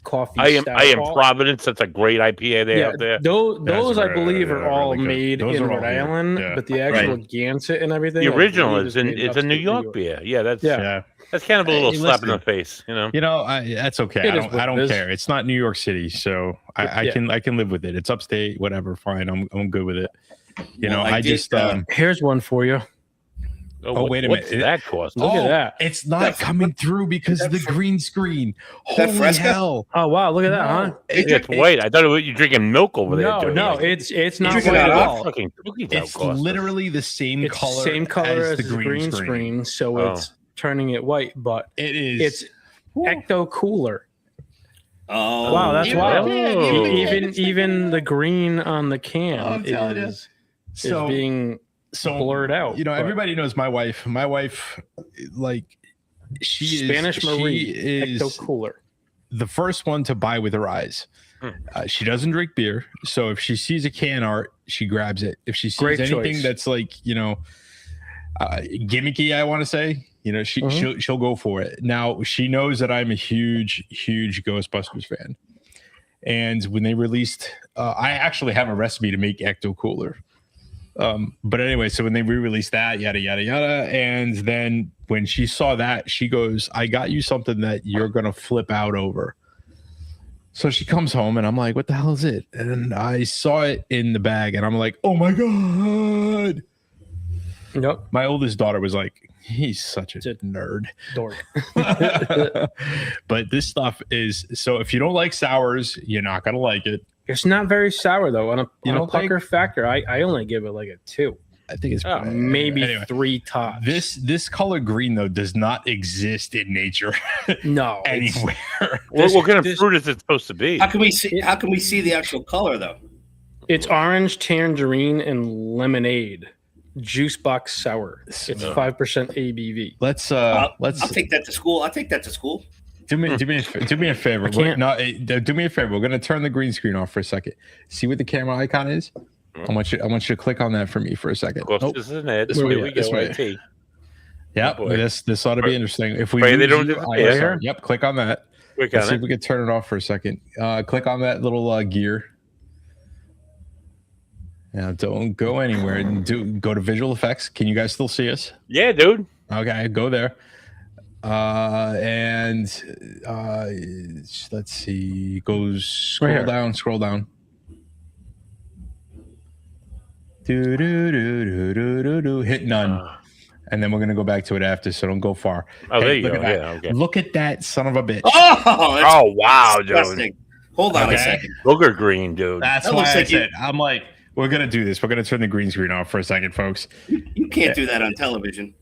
coffee. I am Providence. That's a great IPA they have there. Those I believe are all made in Rhode Island, but the actual Gansett and everything. The original is a New York beer. Yeah, that's kind of a little slap in the face. That's okay. I don't care. It's not New York City, so I can live with it. It's upstate, whatever. Fine, I'm good with it. Here's one for you. Wait a minute. What's that cost? Look at that. It's not coming through because of the green screen. Holy hell. Oh, wow. Look at that, huh? It's white. I thought you're drinking milk over there. No, it's not white at all. It's literally the same color. Same color as the green screen. So it's turning it white, but it's ecto cooler. Oh, wow. That's wild. Even the green on the can is being blurred out. Everybody knows my wife. My wife, she Spanish Marie, ecto cooler. The first one to buy with her eyes. She doesn't drink beer, so if she sees a can art, she grabs it. If she sees anything that's gimmicky, I want to say, she'll go for it. Now she knows that I'm a huge Ghostbusters fan, and when they released, I actually have a recipe to make ecto cooler. But anyway, so when they re-released that, yada yada yada, and then when she saw that, she goes, "I got you something that you're gonna flip out over." So she comes home, and I'm like, "What the hell is it?" And I saw it in the bag, and I'm like, "Oh my god!" Yep. My oldest daughter was like, "He's such a nerd, dork." But this stuff is so. If you don't like sours, you're not gonna like it. It's not very sour though. On a pucker factor, I only give it like a 2. I think it's maybe 3 tops. This color green though does not exist in nature. No, anywhere. What kind of fruit is it supposed to be? How can we see the actual color though? It's orange, tangerine, and lemonade. Juice box sour. It's 5% ABV. Let's I'll take that to school. Do me a favor. Do me a favor. We're gonna turn the green screen off for a second. See what the camera icon is. I want you to click on that for me for a second. This is an ad. This way we go. Yep. This ought to be interesting. If we they don't disappear. Yep. Click on that. Let's see if we can turn it off for a second. Click on that little gear. Now don't go anywhere. Go to visual effects. Can you guys still see us? Yeah, dude. Okay, go there. Let's see. Scroll down. Hit none. And then we're gonna go back to it after, so don't go far. Oh, there you go. Yeah, okay. Look at that son of a bitch. Oh, wow, disgusting. Dude. Hold on a second. Booger green, dude. That's why I said I'm like, we're gonna do this. We're gonna turn the green screen off for a second, folks. You can't do that on television.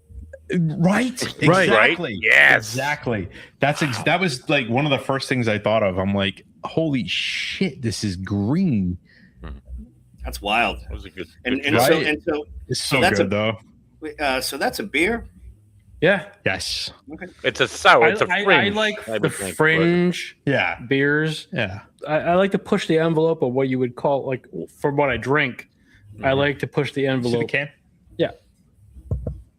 Right. Exactly. Yes. Exactly. That was like one of the first things I thought of. I'm like, holy shit, this is green. That's wild. That was a good. And Right. so It's so that's good though. so that's a beer. Yeah, Yes. Okay. It's a sour. It's a fringe. I like the fringe Yeah. beers. Yeah. I like to push the envelope of what you would call, like, for what I drink. I like to push the See the envelope. can? Yeah.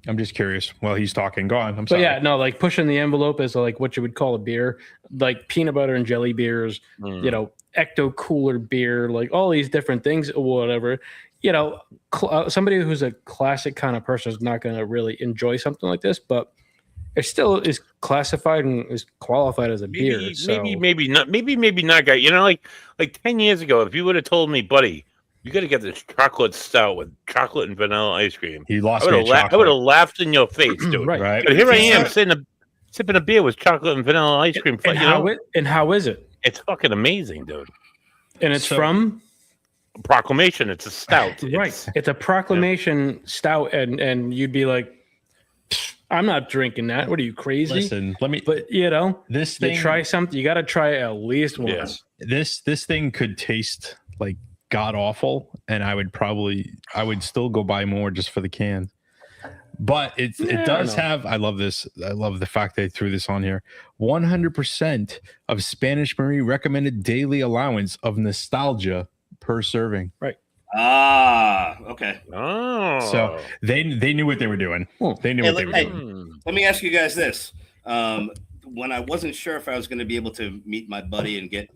I'm just curious. While he's talking, go on. I'm But sorry. yeah, no, like pushing the envelope is like what you would call a beer, like peanut butter and jelly beers, you know, ecto cooler beer, like all these different things or whatever. You know, somebody who's a classic kind of person is not going to really enjoy something like this, but it still is classified and is qualified as a beer. So. Maybe not, guy. You know, like 10 years ago, if you would have told me, buddy, you got to get this chocolate stout with chocolate and vanilla ice cream, He lost I me. would have laughed in your face, dude. Right. But here I am sipping a beer with chocolate and vanilla ice cream. And how is it? It's fucking amazing, dude. And it's from Proclamation. It's a stout. right. It's a Proclamation stout, and you'd be like, I'm not drinking that. What are you, crazy? Listen, But you know, this you thing. try something. You got to try it at least once. This thing could taste like god awful, and I would still go buy more just for the can. But it does have. I love this. I love the fact they threw this on here. 100% of Spanish Marie recommended daily allowance of nostalgia per serving. Right. Ah, okay. Oh, So they knew what they were doing. They knew what they were doing. Let me ask you guys this: when I wasn't sure if I was going to be able to meet my buddy and get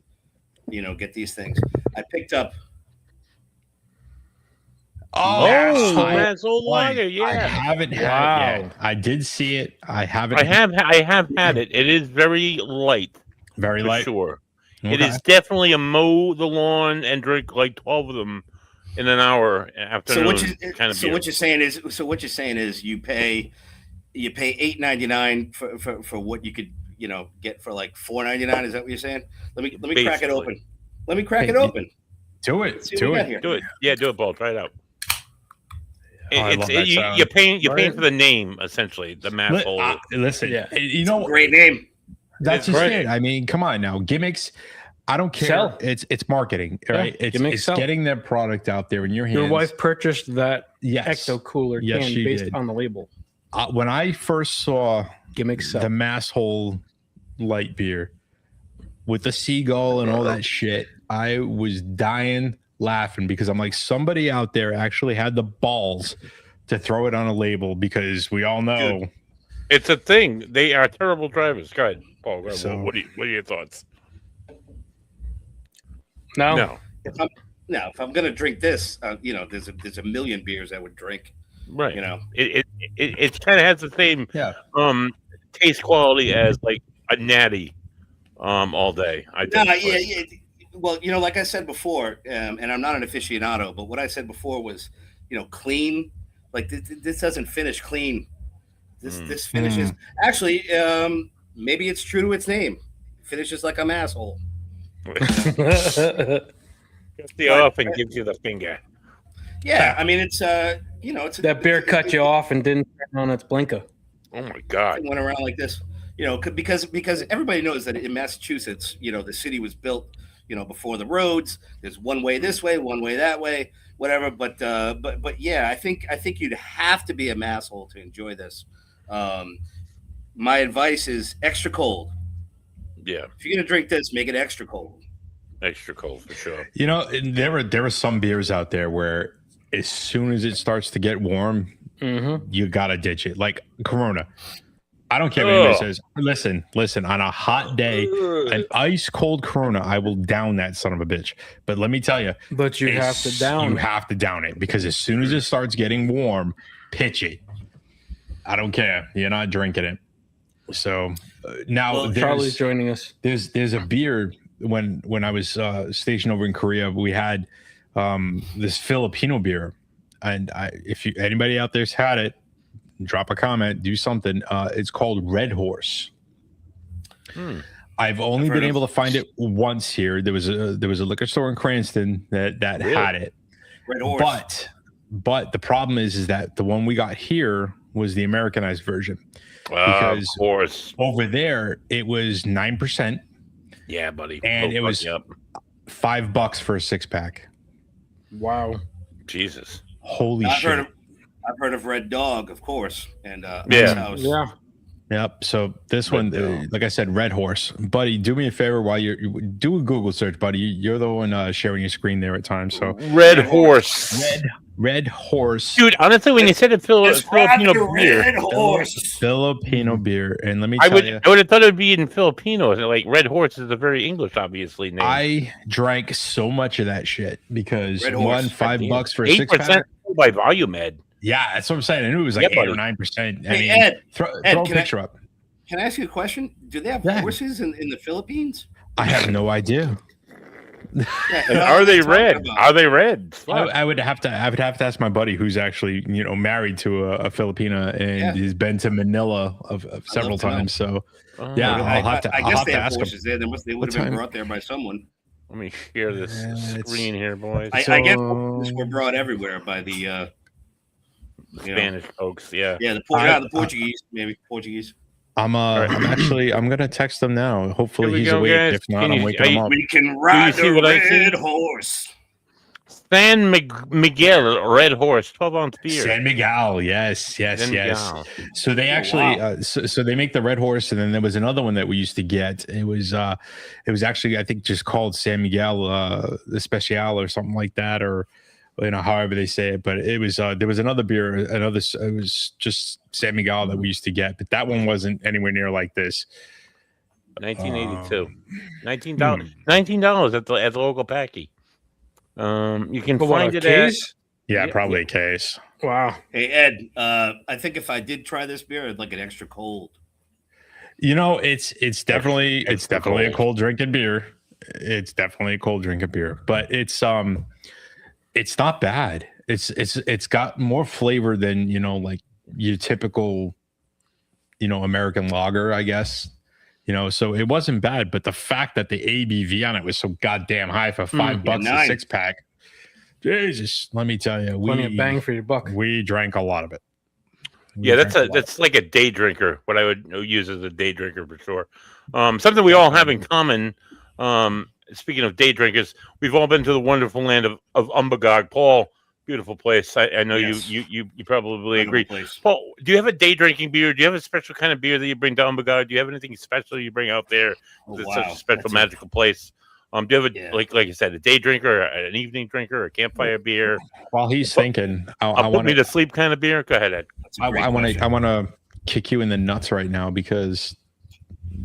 these things, I picked up. Mass old lager. I Yeah, haven't had it yet. I did see it. I haven't. I have had it. It is very light. Very For light. sure. Okay. It is definitely a mow the lawn and drink like 12 of them in an hour afternoon. What you're saying is you pay $8.99 for what you could get for like $4.99. Is that what you're saying? Let me crack it open. Let me crack it open. Do it. Do it. Do it. Yeah, do it, Paul. Try it out. I love that sound. You're paying for the name, essentially. The mass hole. Listen, Yeah. you know, Great name. that's just right. it. I mean, come on now, gimmicks. I don't care. Sell. It's marketing, right? It's sell. getting their product out there in your hands. Your wife purchased that Yes. ecto cooler Yes, can she based did. on the label. When I first saw Gimmick sell. the mass hole light beer with the seagull and all that shit, I was dying laughing because I'm like, somebody out there actually had the balls to throw it on a label, because we all know. Dude, it's a thing. They are terrible drivers. Go ahead, Paul. Go ahead. So- What are your thoughts? No. If I'm gonna drink this, there's a million beers I would drink. Right. You know, it kind of has the same Yeah. taste quality as like a natty all day. I think. yeah. Well, like I said before, and I'm not an aficionado, but what I said before was, clean. Like this doesn't finish clean. This finishes actually. Maybe it's true to its name. It finishes like I'm asshole. Gets the off and gives you the finger. Yeah, I mean it's it's That beer cut you off and didn't turn on its blinker. Oh my god. It went around like this, because everybody knows that in Massachusetts, the city was built, before the roads. There's one way this way, one way that way, whatever. But yeah, I think you'd have to be a masshole to enjoy this. My advice is extra cold. Yeah, If you're gonna drink this, make it extra cold. extra cold for sure. There were some beers out there where as soon as it starts to get warm, you gotta ditch it. Like Corona. I don't care if anybody says, listen, on a hot day, an ice cold Corona, I will down that son of a bitch. But let me tell you, But you have to down You it. have to down it, because as soon as it starts getting warm, pitch it. I don't care. You're not drinking it. So now Charlie's joining us. there's a beer. When I was stationed over in Korea, we had this Filipino beer, and if anybody out there's had it, drop a comment, do something. It's called Red Horse. I've only been able to find it once here. There was a liquor store in Cranston that Really? had it. Red Horse. But the problem is that the one we got here was the Americanized version. Of course. Over there it was 9%. Yeah, buddy. And it was $5 for a 6-pack. Wow. Jesus. Holy shit. I've heard of Red Dog, of course. And Yeah. Yep. So this one, like I said, Red Horse. Buddy, do me a favor while you do a Google search, buddy. You're the one sharing your screen there at times. So Red Horse. Red Horse. Dude, honestly, when you said it, Filipino beer. Red Horse. Filipino beer. And let me tell you. I would have thought it would be in Filipino. Like Red Horse is a very English, obviously, name. I drank so much of that shit because $5 for a 6-pack. By volume, Ed. Yeah, that's what I'm saying. I knew it was like 8 or 9%. Hey, Ed, throw a picture up. Can I ask you a question? Do they have horses in the Philippines? I have no idea. Are they red? Are they red? I would have to ask my buddy who's actually married to a Filipina and he's been to Manila of several times. So I'll have to. I guess they have ask horses him. there. They would have been brought there by someone. Let me share this screen here, boys. I guess horses were brought everywhere by the Spanish folks. Yeah. Yeah, the Portuguese, maybe Portuguese. I'm gonna text them now. Hopefully he's awake. Guys. If not, I'm waking him up. We can ride the Red Horse. San Miguel Red Horse, 12-ounce beer. San Miguel, yes. Miguel. So they actually, so they make the Red Horse, and then there was another one that we used to get. It was actually, I think, just called San Miguel Especial or something like that, or however they say it. But it was there was another beer, it was just San Miguel that we used to get, but that one wasn't anywhere near like this. 1982, $19 at the local packy. You can find it at probably a case. Wow. Hey Ed, I think if I did try this beer, I'd like it extra cold. It's definitely a cold drinking beer. It's definitely a cold drinking beer, but it's not bad. It's got more flavor than like your typical American lager, I guess. So it wasn't bad, but the fact that the ABV on it was so goddamn high for $5 a 6-pack, Jesus, let me tell you, plenty of bang for your buck. We drank a lot of it. That's like a day drinker. What I would use as a day drinker for sure. Something we all have in common. Speaking of day drinkers, we've all been to the wonderful land of Umbagog. Paul, beautiful place. I know you probably agree. Paul, do you have a day drinking beer? Do you have a special kind of beer that you bring to Umbagog? Do you have anything special you bring out there? It's such a special, magical place. Do you have like I said, a day drinker, or an evening drinker, or a campfire beer? While he's thinking, I put me to sleep kind of beer. Go ahead, Ed. I want to kick you in the nuts right now because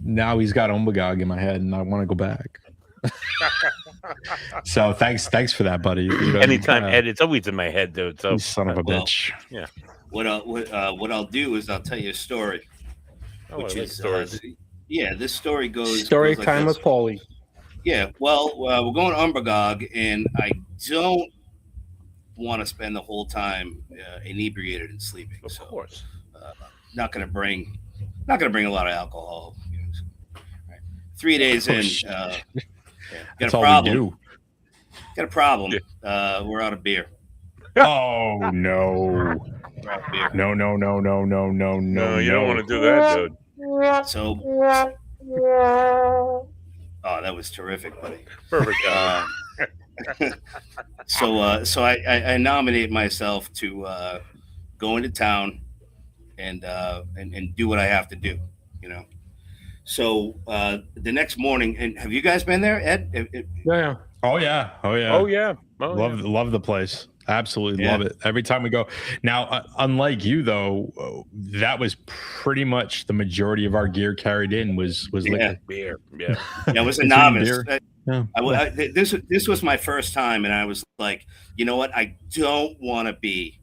now he's got Umbagog in my head, and I want to go back. So thanks for that, buddy. Anytime, Ed. It's always in my head, dude. So son of a bitch. Yeah. What I'll do is I'll tell you a story. Which is stories. This story goes. Story time with Paulie. Yeah. Well, we're going to Umbagog, and I don't want to spend the whole time inebriated and sleeping. Of course. Not gonna bring a lot of alcohol. 3 days in. Got a problem. Got a problem. We're out of beer. Oh no! No! No, you don't want to do that, dude. So, that was terrific, buddy. Perfect. So I nominate myself to go into town and do what I have to do. So the next morning, and have you guys been there, Ed? Yeah. Oh yeah. Love the place. Absolutely love it. Every time we go. Now, unlike you though, that was pretty much the majority of our gear carried in was liquor. Beer. Yeah. I was a novice. This was my first time, and I was like, you know what? I don't want to be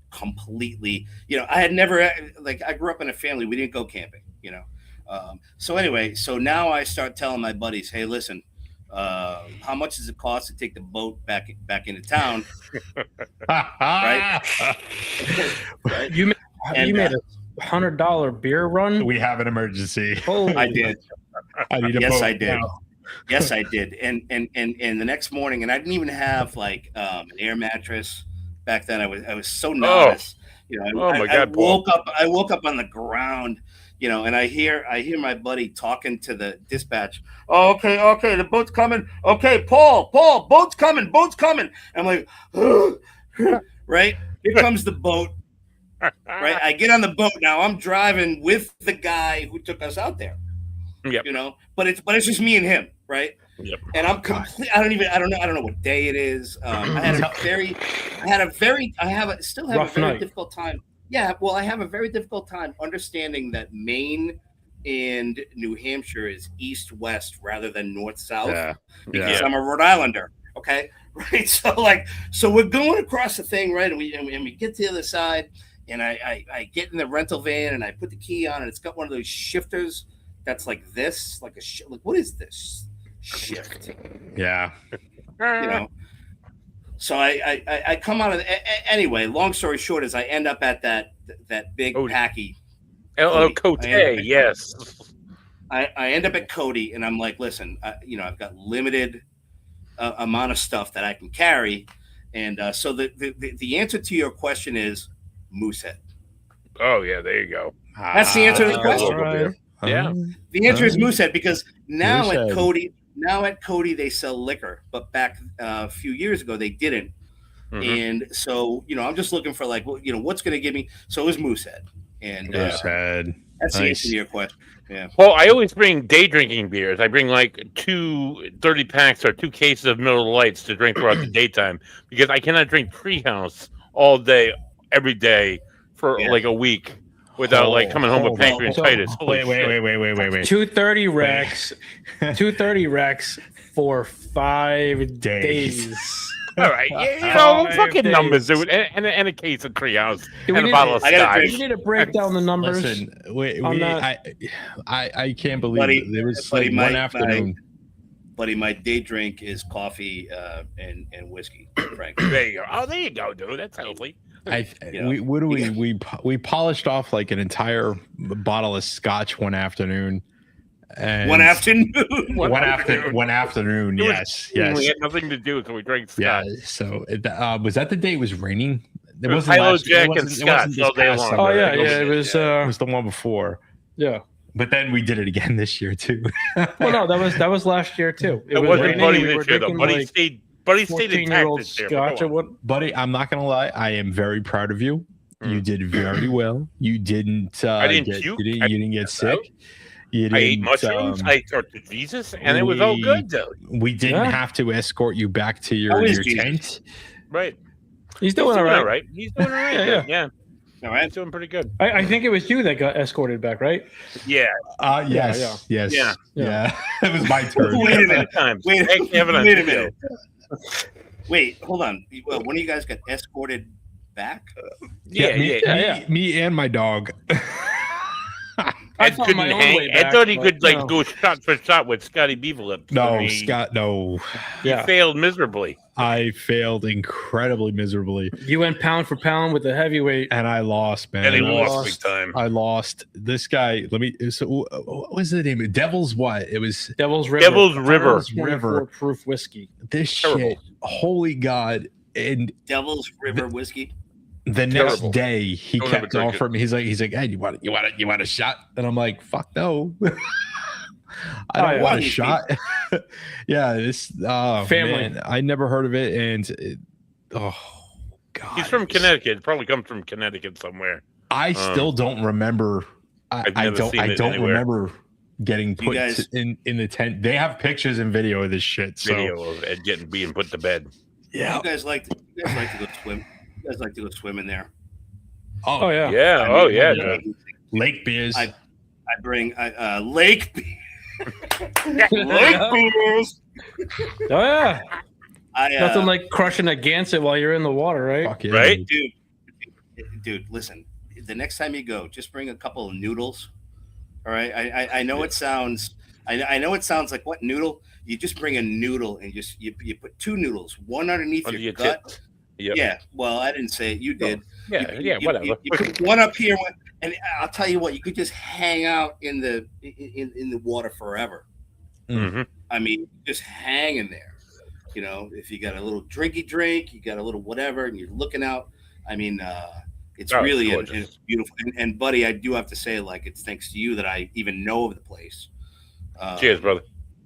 completely. I had never I grew up in a family. We didn't go camping. So anyway, so now I start telling my buddies, hey, listen, how much does it cost to take the boat back into town? Right? Right? You made a $100 beer run. We have an emergency. I did. I need a boat. I did. Now. Yes, I did. And the next morning, and I didn't even have an air mattress back then. I was so novice. You know, Oh my God, Paul. I woke up on the ground, you know, and I hear my buddy talking to the dispatch. Oh, okay, the boat's coming. Okay, Paul, boat's coming. I'm like, right? Here comes the boat. Right? I get on the boat now. I'm driving with the guy who took us out there. Yep. You know, but it's just me and him, right? Yep. And I'm complete. I don't know what day it is. I still have a very difficult time. Yeah, well, I have a very difficult time understanding that Maine and New Hampshire is east-west rather than north-south because I'm a Rhode Islander. Okay, right. So we're going across the thing, right? And we get to the other side, and I get in the rental van and I put the key on, and it's got one of those shifters that's like this, like what is this shift? Yeah. You know. So I come out of anyway. Long story short is I end up at that big packy. Cote, yes. I end up at Cody, and I'm like, listen, you know, I've got limited amount of stuff that I can carry, and so the answer to your question is Moosehead. Oh yeah, there you go. That's the answer to the question. Right. Yeah. The answer is Moosehead because now at Cody they sell liquor, but back a few years ago they didn't. And so, you know, I'm just looking for like, well, you know, what's going to give me. So it was Moosehead, and Moosehead. That's the answer to your question. Yeah. Well, I always bring day drinking beers. I bring like 2 30 packs or 2 cases of Miller Lights to drink throughout the daytime because I cannot drink Treehouse all day, every day for like a week without like coming home with pancreatitis. Wait. 230 racks. 230 racks for 5 days. All right, you know, fucking numbers, dude, and a case of Treehouse and a bottle of scotch. We need to break down the numbers. Listen, I can't believe there was like one afternoon. Buddy, my day drink is coffee and whiskey. Frank. There you go. Oh, there you go, dude. That's healthy. We polished off like an entire bottle of scotch one afternoon. And one afternoon. One afternoon. Yes. We had nothing to do, so we drank scotch. Yeah. So was that the day it was raining? It was Hilo Jack and scotch all day long. Oh yeah. It was the one before. Yeah. But then we did it again this year too. Well, no, that was last year too. It wasn't Buddy this year though. Buddy stayed intact this year. Buddy, I'm not gonna lie. I am very proud of you. You did very well. You didn't. I didn't puke. You didn't get sick. I ate mushrooms. I talked to Jesus, and it was all good though. We didn't have to escort you back to your tent. Right. He's doing all right. He's doing all right. Yeah. All right. He's doing pretty good. I think it was you that got escorted back, right? Yeah. Yes. Yeah. It was my turn. Wait a minute. Wait a minute. Wait, hold on. Well, one of you guys got escorted back? Me and my dog. I couldn't hang. I thought he could go shot for shot with Scotty Beaverlips. No, Scott. No. He failed miserably. I failed incredibly miserably. You went pound for pound with the heavyweight, and I lost, man. And he lost big time. I lost. This guy. What was the name? Devil's what? It was Devil's River. Devil's River. 24 proof whiskey. This shit. Holy God! And Devil's River whiskey. The next day, he kept offering me. He's like, hey, you want a shot? And I'm like, fuck no. I don't want a shot. Yeah, this family. Man, I never heard of it, and God, he's from Connecticut. Probably comes from Connecticut somewhere. I still don't remember. I don't remember getting put in the tent. They have pictures and video of this shit. Video of Ed being put to bed. Yeah, you guys like to go swim. You guys like to go swim in there? Oh yeah, yeah. Lake beers. I bring lake beers. Lake beers. Oh yeah. Nothing like crushing a Gansett while you're in the water, right? Yeah, right, dude. Listen, the next time you go, just bring a couple of noodles. All right. I know it sounds. I know it sounds like what noodle? You just bring a noodle and just you put 2 noodles, one underneath your gut. Yep. Yeah, well, I didn't say it. You did. Whatever. You put one up here, and I'll tell you what, you could just hang out in the water forever. Mm-hmm. I mean, just hang in there. You know, if you got a little drinky drink, you got a little whatever, and you're looking out. I mean, It's really gorgeous. it's beautiful. And buddy, I do have to say, like, it's thanks to you that I even know of the place. Cheers, brother.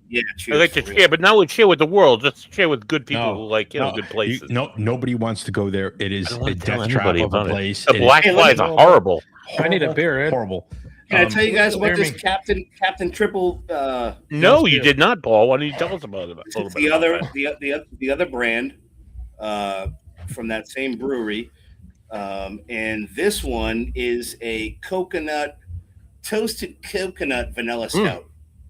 Yeah, cheers. I like to share, but not with share with the world. Just share with good people who like good places. Nobody wants to go there. It is a death trap of a place. The black flies are horrible. I need a beer, Ed. Horrible. Can I tell you guys about this Captain Triple? No, you did not, Paul. Why don't you tell us about it? The other brand from that same brewery, and this one is a toasted coconut vanilla stout.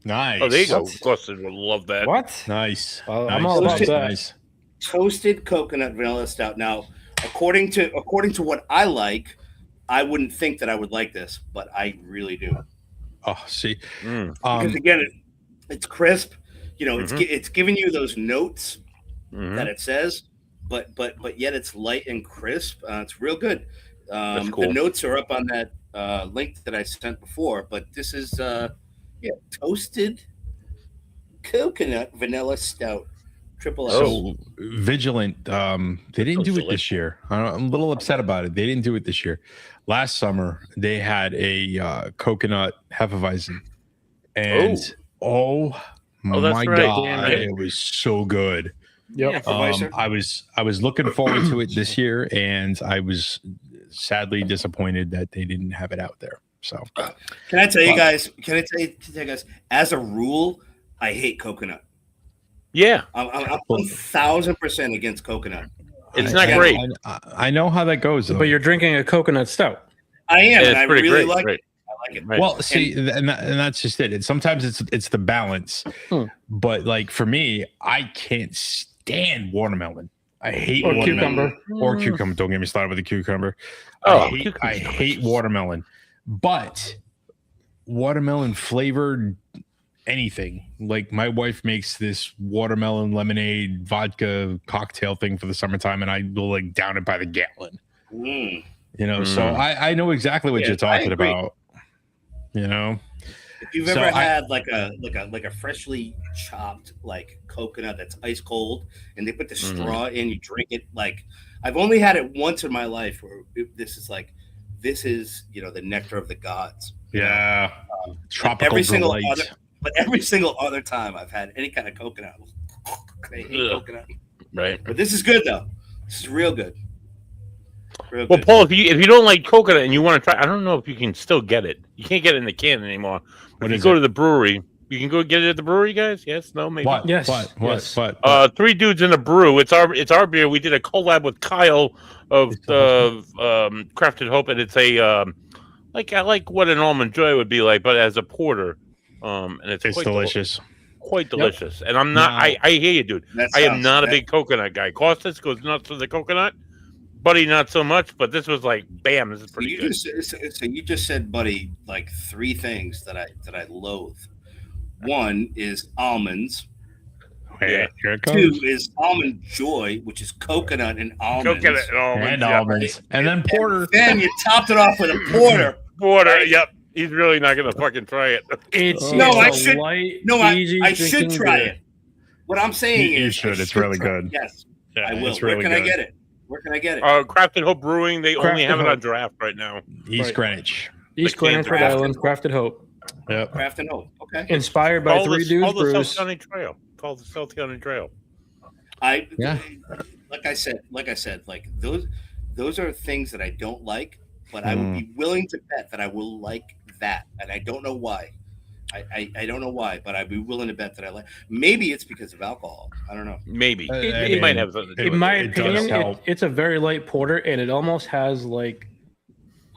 Nice. Oh, there you go. Of course, I would love that. What? Nice. I'm all about that. Nice. Toasted coconut vanilla stout. Now, according to what I like, I wouldn't think that I would like this, but I really do. Oh, see, because again, it's crisp. You know, it's giving you those notes that it says, but yet it's light and crisp. It's real good. That's cool. The notes are up on that link that I sent before, but this is toasted coconut vanilla stout. Triple S. So Vigilant, they didn't do it this year. I'm a little upset about it. They didn't do it this year. Last summer, they had a coconut Hefeweizen, and my God, it was so good. Yep. I was looking forward to it this year, and I was sadly disappointed that they didn't have it out there. So, can I tell you guys? As a rule, I hate coconut. Yeah, I'm 1,000% against coconut. It's not great. I know how that goes, though. But you're drinking a coconut stout. I am, and I really great, like great. it. I like it. Right. Well, see, and that's just it. Sometimes it's the balance. But like for me, I can't stand watermelon. I hate watermelon. Or cucumber. Don't get me started with the cucumber. I hate watermelon. But watermelon flavored anything. Like my wife makes this watermelon lemonade vodka cocktail thing for the summertime, and I will like down it by the gallon. You know, so I know exactly what you're talking about. You know, if you've ever had like a freshly chopped like coconut that's ice cold, and they put the straw in, you drink it. Like I've only had it once in my life where this is the nectar of the gods. Yeah, tropical delight. But every single other time I've had any kind of coconut, I hate coconut. Right. But this is good though. This is real good. Well, Paul, if you don't like coconut and you want to try, I don't know if you can still get it. You can't get it in the can anymore. But if you go to the brewery, you can go get it at the brewery, guys. Yes, no, maybe. What? Yes. What? Three Dudes in a Brew. It's our beer. We did a collab with Kyle of Crafted Hope, and it's a like what an Almond Joy would be like, but as a porter. And it's quite delicious. Quite delicious. And I'm not. I hear you, dude. I am not a big coconut guy. Costas goes nuts for the coconut. Buddy, not so much, but this was like, bam, this is pretty good. So you just said, Buddy, like three things that I loathe. One is almonds. Yeah, here it comes. Two is Almond Joy, which is coconut and almonds. Almonds. And then porter. And then you topped it off with a porter. Porter, yep. He's really not going to fucking try it. I should try it. What I'm saying is, you should. It's really good. Yes, yeah, I will. Where can I get it? Crafted Hope Brewing. They only have it on draft right now. East Greenwich. East Greenwich, Rhode Island. Crafted Hope. Yep. Crafted Hope. Okay. Inspired by Three Dudes Brews. Call the South County Trail. Call the South County Trail. Like I said, like those are things that I don't like, but I would be willing to bet that I will like that, and I don't know why. I don't know why, but I'd be willing to bet that I like. Maybe it's because of alcohol. I don't know. Maybe it might have something to do with it. In my opinion, it's a very light porter, and it almost has like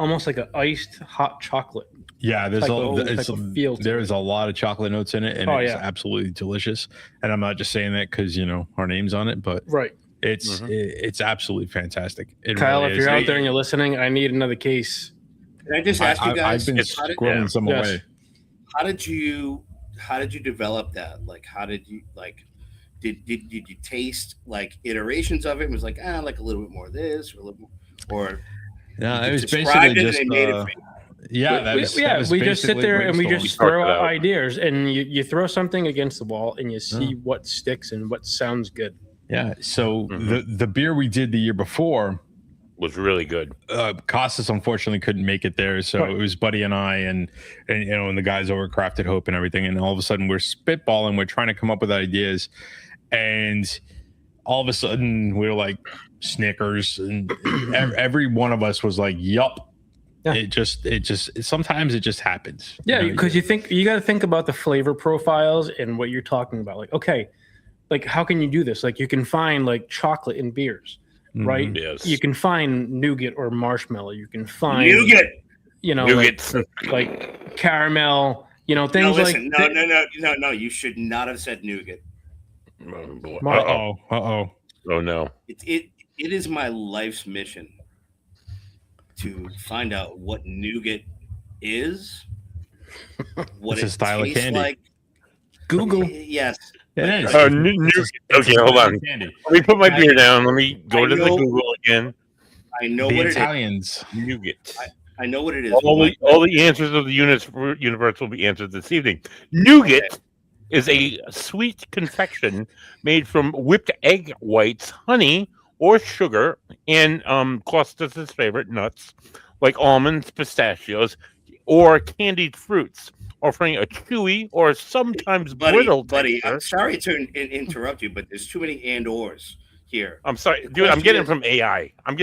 an iced hot chocolate. Yeah, there's a lot of chocolate notes in it, and it's absolutely delicious. And I'm not just saying that because our name's on it, but it's absolutely fantastic. Kyle, if you're out there and you're listening, I need another case. Can I just ask you guys? I've been squirreling some away. How did you develop that? Like, how did you did you taste like iterations of it? And was like, like a little bit more of this or a little more, or no, it was basically just we just sit there and we just throw out ideas, and you throw something against the wall and you see what sticks and what sounds good. Yeah. So the beer we did the year before was really good. Costas unfortunately couldn't make it there, so it was Buddy and I, and the guys over at Crafted Hope and everything. And all of a sudden, we're spitballing, we're trying to come up with ideas, and all of a sudden, we were like Snickers, and every one of us was like, "Yup." Yeah. It just sometimes it just happens. Yeah, because you got to think about the flavor profiles and what you're talking about. Like, okay, like how can you do this? Like, you can find like chocolate in beers. Right? Yes. You can find nougat or marshmallow. You can find nougat. Like caramel. Things No. You should not have said nougat. Oh no. It is my life's mission to find out what nougat is. What it's a style of candy. Like. Google. Yes. It is. Okay, hold on. Let me put my beer down. Let me go to the Google again. I know the what Italians. it is. Nougat. I know what it is. All the answers of the universe will be answered this evening. Nougat is a sweet confection made from whipped egg whites, honey, or sugar, and Costas' favorite nuts like almonds, pistachios, or candied fruits, offering a chewy or sometimes brittle buddy, texture. I'm sorry to interrupt you, but there's too many and/ors here. I'm sorry, dude. I'm getting from AI. I'm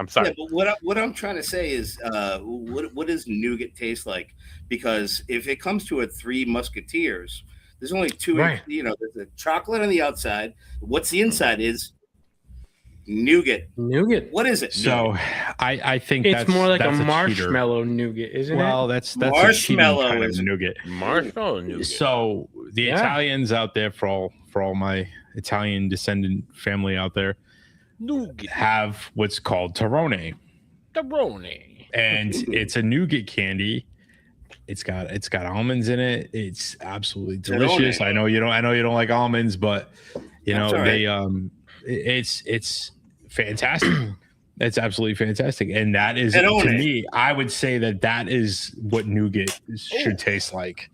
sorry. Yeah, but what I'm trying to say is, what does nougat taste like? Because if it comes to a Three Musketeers, there's only two. Right. There's the chocolate on the outside. What's the inside is nougat. What is it? So I think it's more like that's a marshmallow nougat, isn't it? Well, that's marshmallow kind of nougat. Marshmallow nougat. So the Italians out there, for all my Italian descendant family out there, nougat. Have what's called Torrone. And it's a nougat candy. It's got almonds in it. It's absolutely delicious. I know you don't like almonds, but it's fantastic. It's absolutely fantastic. And that is, to me, I would say that is what nougat should taste like.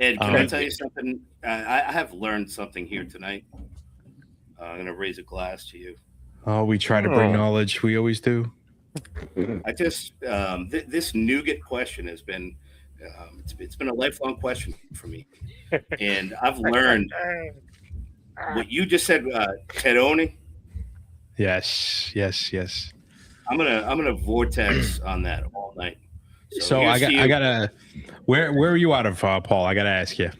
Ed, can I tell you something? I have learned something here tonight. I'm going to raise a glass to you. Oh, we try to bring knowledge. We always do. I just, this nougat question has been, it's been a lifelong question for me. And I've learned what you just said, Terone. Yes. I'm gonna vortex on that all night. So I gotta. Where are you out of, Paul? I gotta ask you.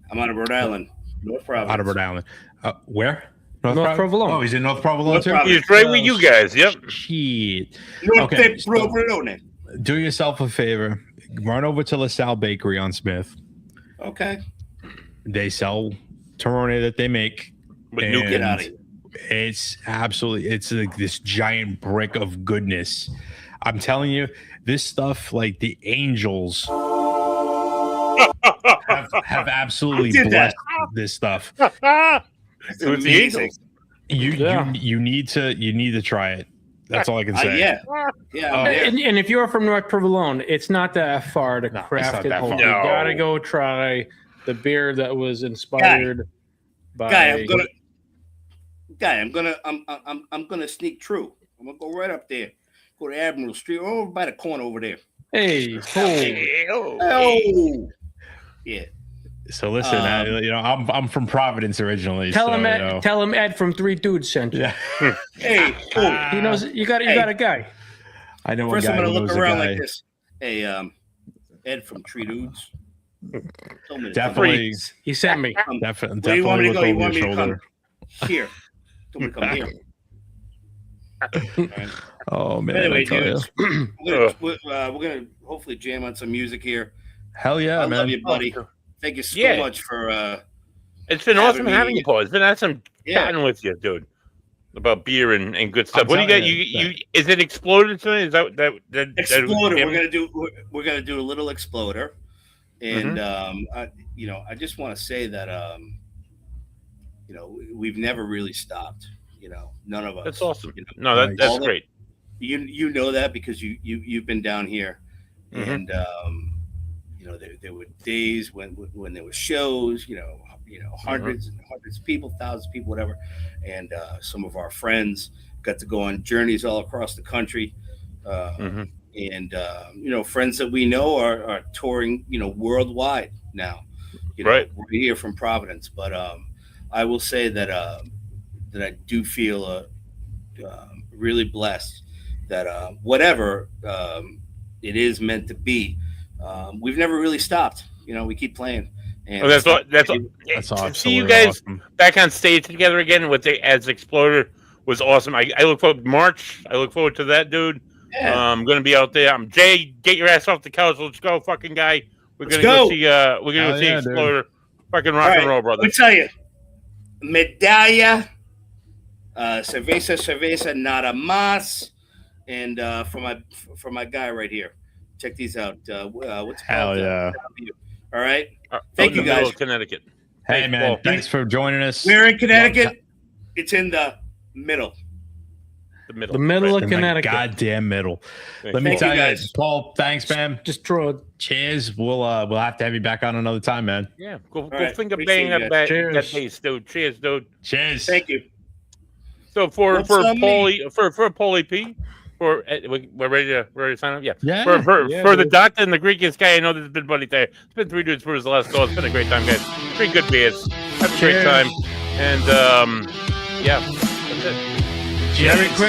I'm out of Rhode Island, North Providence. Out of Rhode Island. Where? North Provolone. Oh, he's in North Provolone too. He's right with you guys. Yep. Shit. Okay. Provolone. Do yourself a favor. Run over to LaSalle Bakery on Smith. Okay. They sell Torrone that they make. But you get out of here. It's like this giant brick of goodness. I'm telling you, this stuff, like the angels have absolutely blessed this stuff. It was the angels. You need to try it. That's all I can say. And if you're from North Provolone, it's not that far to craft it. You gotta go try the beer that was inspired by. I'm gonna sneak true. I'm gonna go right up there, go to Admiral Street, over by the corner over there. Hey. Yeah. So listen, I'm from Providence originally. Tell him Ed from Three Dudes sent you. Yeah. Hey, he knows you got a guy. I know. First, I'm gonna look around like this. Hey, Ed from Three Dudes. Definitely, he sent me. Definitely. Where you want me to go? You want me to shoulder. come here? Don't come here. Right. Oh man! Anyway, dudes, we're gonna hopefully jam on some music here. Hell yeah, I man! love you, buddy. Thank you so much for. It's been awesome having you, Paul. It's been awesome chatting with you, dude, about beer and good stuff. What do you got? You is it Exploder tonight? Is that Exploder? We're gonna do a little Exploder, and I just want to say that we've never really stopped. None of us. That's awesome. That's great. You know that because you've been down here, and there were days when there were shows, hundreds and hundreds of people, thousands of people, whatever, and some of our friends got to go on journeys all across the country. And, friends that we know are touring, worldwide now, right here from Providence. But I will say that I do feel really blessed that whatever it is meant to be, we've never really stopped. We keep playing. And that's awesome. To see you guys back on stage together again as Exploder was awesome. I look forward to March. I look forward to that, dude. Yeah. I'm gonna be out there. Jay, get your ass off the couch. Let's go, fucking guy. We're gonna go see. We're gonna go see Exploder. Dude. Fucking rock and roll, brother. Let me tell you, medalla, cerveza nada más, and for my guy right here. Check these out. What's Hell yeah! All right. Thank you guys. Connecticut. Hey man, thanks for joining us. We're in Connecticut. It's in the middle. The middle of Connecticut. Goddamn middle. Let me tell you guys, Paul. Thanks, man. Just draw. Cheers. We'll have to have you back on another time, man. Yeah. Go finger bang that bass, dude. Cheers, dude. Cheers. Thank you. So for Paulie P. We're ready to sign up. Yeah. For the Doctor and the Greekest guy, I know this has been Buddy there. It's been 3 dudes for his last call. It's been a great time, guys. 3 good beers. Have a great time. And that's it. Merry Christmas.